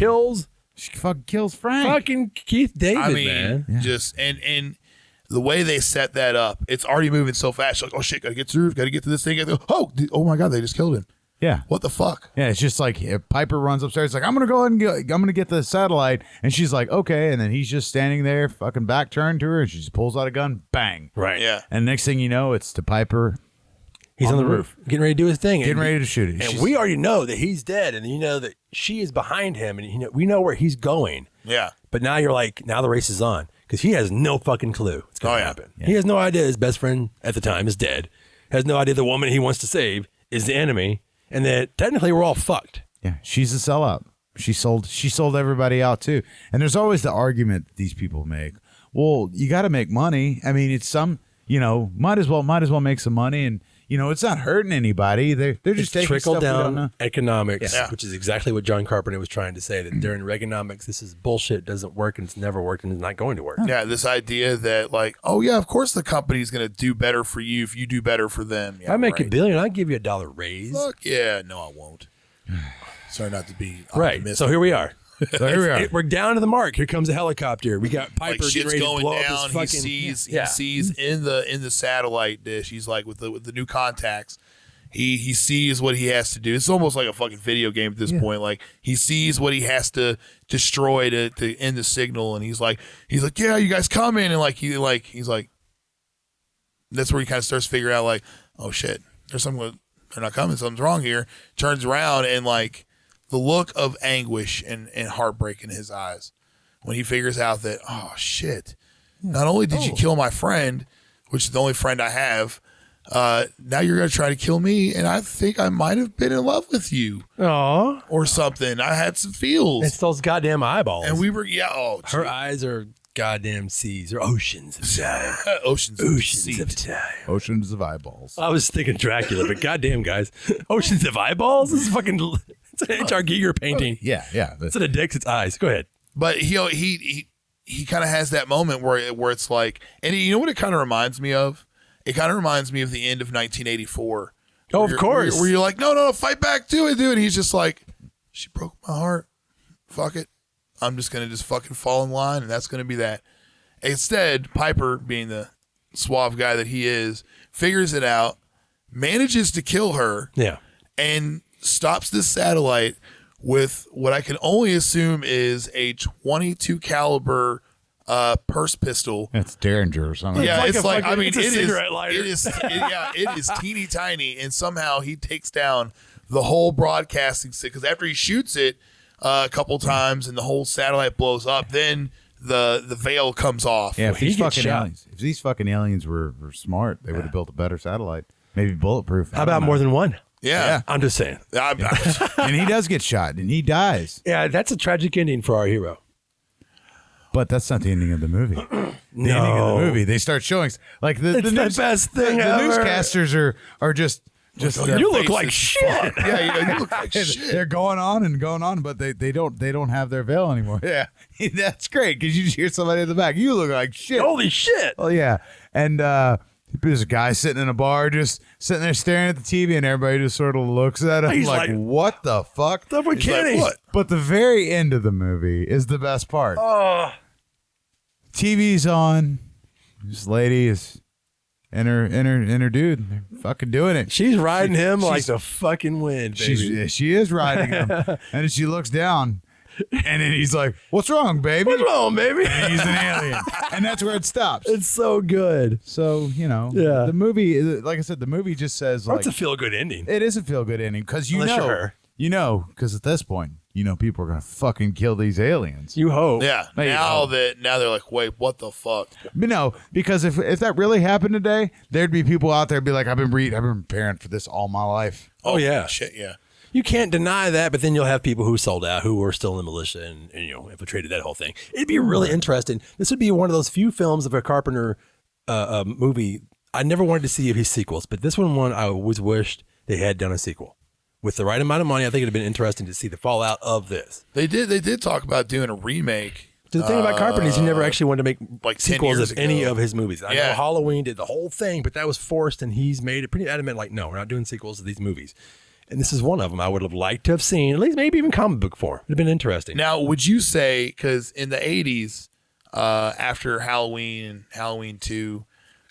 she fucking kills Frank. fucking Keith David, I mean, man. just and the way they set that up, it's already moving so fast. Like, oh shit, gotta get through, gotta get to this thing. Oh my god, they just killed him. Yeah. What the fuck? Yeah, it's just like Piper runs upstairs, like, I'm gonna go ahead and I'm gonna get the satellite, and she's like, okay, and then he's just standing there, fucking back turned to her, and she just pulls out a gun, bang. Right. Yeah. And next thing you know, it's to Piper. He's on the roof, getting ready to do his thing, Getting ready to shoot it. And She's- we already know that he's dead, and you know that she is behind him, and we know where he's going. Yeah. But now you're like, now the race is on because he has no fucking clue what's going to happen. Yeah. He has no idea his best friend at the time is dead. Has no idea the woman he wants to save is the enemy, and that technically we're all fucked. Yeah, she's a sellout. She sold everybody out too. And there's always the argument that these people make. Well, you got to make money. I mean, it's might as well make some money, and it's not hurting anybody. They're just taking trickle stuff we don't down know. economics, Yeah. which is exactly what John Carpenter was trying to say. That during Reaganomics, this is bullshit. Doesn't work, and it's never worked, and it's not going to work. Yeah, this idea that like, oh yeah, of course the company's gonna do better for you if you do better for them. Yeah, If I make right. $1 billion, I'll give you $1 raise. Fuck yeah, no, I won't. Sorry not to be Right. optimistic. So here we are. So here we are. We're down to the mark. Here comes a helicopter. We got Piper like getting shit's ready to going blow down. up his fucking. He sees in the satellite dish. He's like with the new contacts. He sees what he has to do. It's almost like a fucking video game at this point. Like he sees what he has to destroy to end the signal, and he's like, yeah, you guys come in, and he's like, that's where he kind of starts figuring out like, oh shit, there's something. They're not coming. Something's wrong here. Turns around and like the look of anguish and heartbreak in his eyes when he figures out that, oh shit, not only did you kill my friend, which is the only friend I have, now you're going to try to kill me, and I think I might have been in love with you Aw. or something. I had some feels. It's those goddamn eyeballs. And we were, Her eyes are goddamn seas or oceans of time. oceans Oceans of time. Oceans of eyeballs. I was thinking Dracula, but goddamn, guys. Oceans of eyeballs? This is fucking. It's an H.R. Giger painting. Yeah. It's an Dixit's eyes. Go ahead. But he kind of has that moment where it's like, and you know what it kind of reminds me of? It kind of reminds me of the end of 1984. Oh, of course. Where you're like, no, fight back to it, dude. And he's just like, she broke my heart. Fuck it. I'm just going to just fucking fall in line, and that's going to be that. Instead, Piper, being the suave guy that he is, figures it out, manages to kill her, and stops this satellite with what I can only assume is a .22 caliber purse pistol. It's Derringer or something. Yeah, like it's a like, I fucking- mean, it's a cigarette lighter. it is teeny tiny, and somehow he takes down the whole broadcasting stick, because after he shoots it a couple times and the whole satellite blows up, then the veil comes off. Yeah, if he these gets fucking shot. aliens, if these fucking aliens were smart, they would have built a better satellite, maybe bulletproof. How about more than one? Yeah. I'm just saying. And he does get shot, and he dies. Yeah, that's a tragic ending for our hero. But that's not the ending of the movie. The ending of the movie, they start showing like the It's the best thing the ever. newscasters are just You look like shit. Yeah, you look like shit. they're going on, but they don't have their veil anymore. Yeah, that's great because you just hear somebody in the back. You look like shit. Holy shit. Oh yeah, and there's a guy sitting in a bar, just sitting there staring at the TV, and everybody just sort of looks at him He's like, like, "What the fuck?" We're He's like, kidding. what? But the very end of the movie is the best part. Oh, TV's on. This lady is and her dude. They're fucking doing it. she's riding him like she's- the fucking wind, baby. She is riding him, and then she looks down, and then he's like, "What's wrong, baby?" What's wrong, baby? And he's an alien, and that's where it stops. It's so good. So Yeah. the movie, like I said, the movie just says Or like it's a feel-good ending. it is a feel good ending because Unless you're her. because at this point people are gonna fucking kill these aliens. You hope. Yeah. Now they're like, wait, what the fuck? But no, because if that really happened today, there'd be people out there be like, I've been preparing for this all my life. Oh yeah. Shit, yeah. You can't deny that, but then you'll have people who sold out, who were still in the militia and infiltrated that whole thing. It'd be really interesting. This would be one of those few films of a Carpenter movie. I never wanted to see his sequels, but this one I always wished they had done a sequel. With the right amount of money, I think it'd have been interesting to see the fallout of this. They did talk about doing a remake. The thing about Carpenter is he never actually wanted to make like 10 sequels years of any ago. of his movies. I know Halloween did the whole thing, but that was forced, and he's made it pretty adamant, like, no, we're not doing sequels to these movies. And this is one of them I would have liked to have seen, at least maybe even comic book form. It'd have been interesting. Now, would you say, because in the 80s, after Halloween and Halloween 2,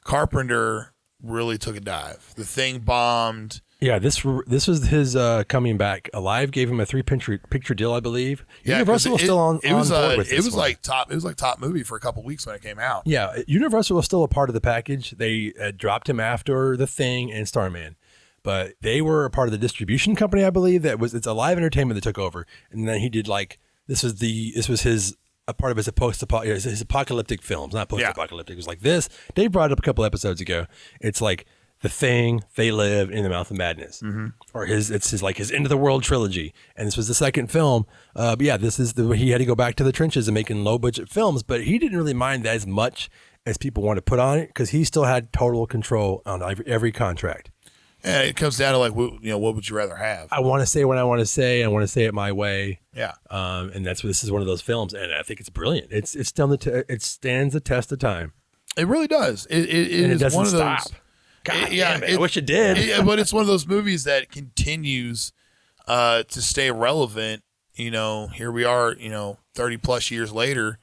Carpenter really took a dive. The Thing bombed. Yeah, this was his coming back. Alive gave him a 3-picture deal, I believe. Yeah, Universal was still on board with this one. It was like top movie for a couple weeks when it came out. Yeah, Universal was still a part of the package. They dropped him after The Thing and Starman. But they were a part of the distribution company, I believe. It's Alive Entertainment that took over, and then he did this was a part of his his apocalyptic films, not post-apocalyptic. It was like this. Dave brought it up a couple episodes ago. It's like The Thing, They Live, In the Mouth of Madness, or his End of the World trilogy, and this was the second film. But yeah, this is he had to go back to the trenches and making low-budget films, but he didn't really mind that as much as people want to put on it because he still had total control on every contract. And it comes down to what would you rather have? I want to say what I want to say. I want to say it my way. Yeah. And this is one of those films, and I think it's brilliant. It stands the test of time. It really does. It is doesn't one of stop. those. God damn it, I wish it did. But it's one of those movies that continues to stay relevant. Here we are, 30 plus years later,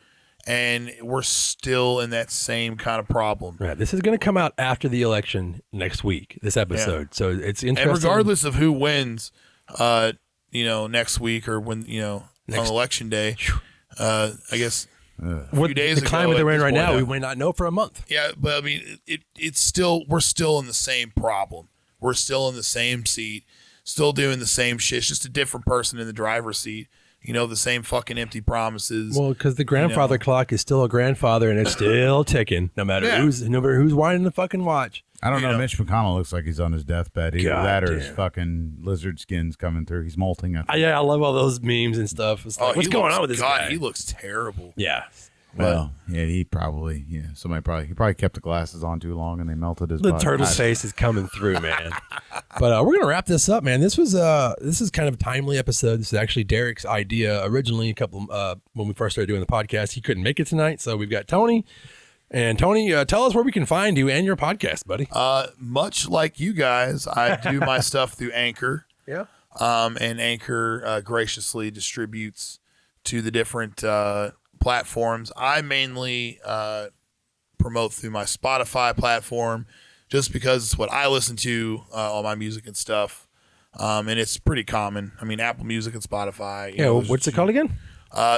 and we're still in that same kind of problem. Right. This is going to come out after the election next week, this episode. So it's interesting. And regardless of who wins, next week or when, on election day, I guess what days the climate ago, that we're in right now, yeah. we may not know for a month. Yeah, but I mean, we're still in the same problem. We're still in the same seat, still doing the same shit. It's just a different person in the driver's seat. The same fucking empty promises. Well, because the grandfather clock is still a grandfather and it's still ticking, no matter who's winding the fucking watch. I don't know. Mitch McConnell looks like he's on his deathbed. Either God that or damn. his fucking lizard skin's coming through. He's molting up. I love all those memes and stuff. It's like, what's going on with this guy? He looks terrible. Yeah. Well, yeah, he probably kept the glasses on too long and they melted his The butt. turtle's face is coming through, man. But we're gonna wrap this up, man. This is kind of a timely episode. This is actually Derek's idea originally. When we first started doing the podcast, he couldn't make it tonight, so we've got Tony. And Tony, tell us where we can find you and your podcast, buddy. Much like you guys, I do my stuff through Anchor. Yeah. And Anchor graciously distributes to the different platforms. I mainly promote through my Spotify platform just because it's what I listen to, all my music and stuff. And it's pretty common. I mean, Apple Music and Spotify. What's it called again?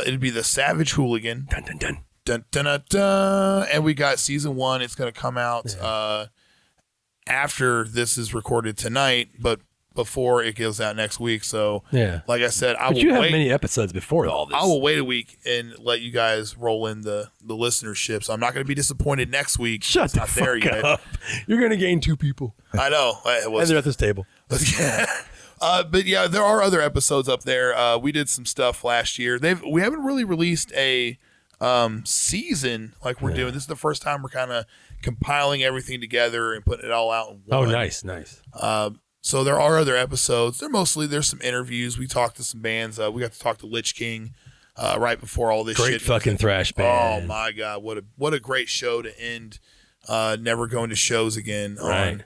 It'd be The Savage Wholigan. Dun, dun, dun. Dun, dun, dun, dun. And we got season 1. It's going to come out after this is recorded tonight, but before it goes out next week. So, like I said, But you have many episodes before all this. I will wait a week and let you guys roll in the listenership. So I'm not going to be disappointed next week. Shut the fuck up. You're going to gain 2 people. I know. And they're at this table. But yeah, there are other episodes up there. We did some stuff last year. We haven't really released a season like we're doing. This is the first time we're kind of compiling everything together and putting it all out in one. Oh, nice. So there are other episodes. There's some interviews. We talked to some bands. We got to talk to Lich King right before all this great shit. Fucking thrash band. Oh my God, what a great show to end. Never going to shows again. Right.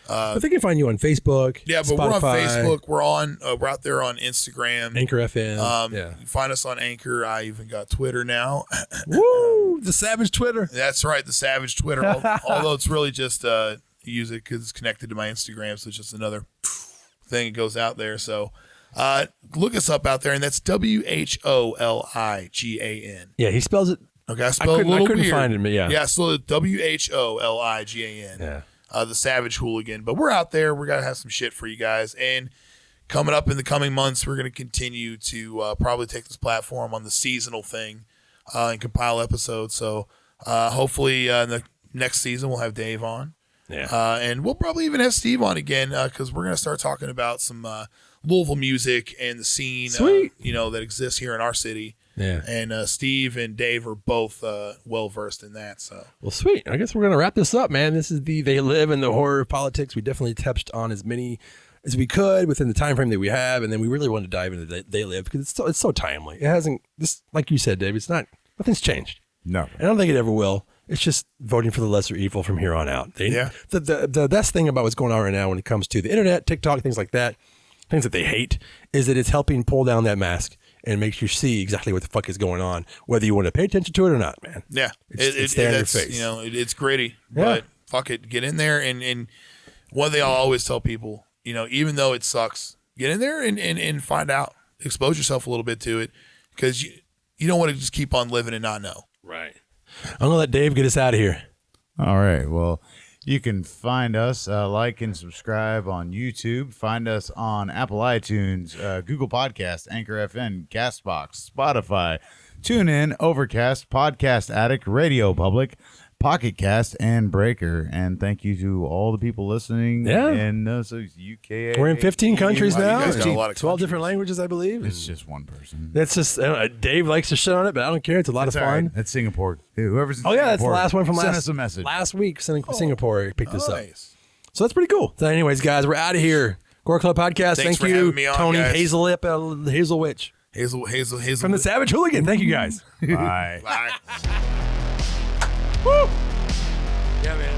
But they can find you on Facebook. Yeah, but Spotify, we're on Facebook. We're out there on Instagram. Anchor FM. You can find us on Anchor. I even got Twitter now. Woo! The Savage Twitter. That's right, the Savage Twitter. Although it's really just use it because it's connected to my Instagram, so it's just another thing that goes out there. So look us up out there, and that's WHOLIGAN. Yeah, he spells it. Okay, I spelled it a little I couldn't weird. find it, but yeah. Yeah, so WHOLIGAN. Yeah. The Savage Wholigan. But we're out there. We're going to have some shit for you guys. And coming up in the coming months, we're going to continue to probably take this platform on the seasonal thing and compile episodes. So hopefully in the next season we'll have Dave on. Yeah. And we'll probably even have Steve on again because we're going to start talking about some Louisville music and the scene that exists here in our city. Yeah. And Steve and Dave are both well versed in that. So well, sweet. I guess we're gonna wrap this up, man. This is They Live in the Horror of Politics. We definitely touched on as many as we could within the time frame that we have, and then we really wanted to dive into They Live because it's so timely. It hasn't like you said, Dave. It's not nothing's changed. No, I don't think it ever will. It's just voting for the lesser evil from here on out. The best thing about what's going on right now when it comes to the internet, TikTok, things like that, things that they hate, is that it's helping pull down that mask and makes you see exactly what the fuck is going on, whether you want to pay attention to it or not, man. Yeah. It's there in your face. It's gritty, but fuck it. Get in there. And one thing I'll always tell people, even though it sucks, get in there and find out. Expose yourself a little bit to it because you don't want to just keep on living and not know. Right. I'm going to let Dave get us out of here. All right. Well, you can find us, like and subscribe on YouTube. Find us on Apple iTunes, Google Podcast, Anchor FM, Castbox, Spotify, TuneIn, Overcast, Podcast Addict, Radio Public, Pocket Cast, and Breaker. And thank you to all the people listening in UK. We're in 15 countries now. You guys got a lot of 12 different languages, I believe. It's just one person. That's just Dave likes to shit on it, but I don't care. It's a lot of fun. Right. That's Singapore. Whoever's in Singapore, that's the last one from send us a message. Last week. Singapore picked this up. Nice. So that's pretty cool. So anyways, guys, we're out of here. Gore Club Podcast. Thanks Thank for you, having me on, Tony guys. Hazelip, Hazel Witch. Hazel From the Savage Wholigan. Thank you, guys. Bye. Bye. Woo! Yeah, man.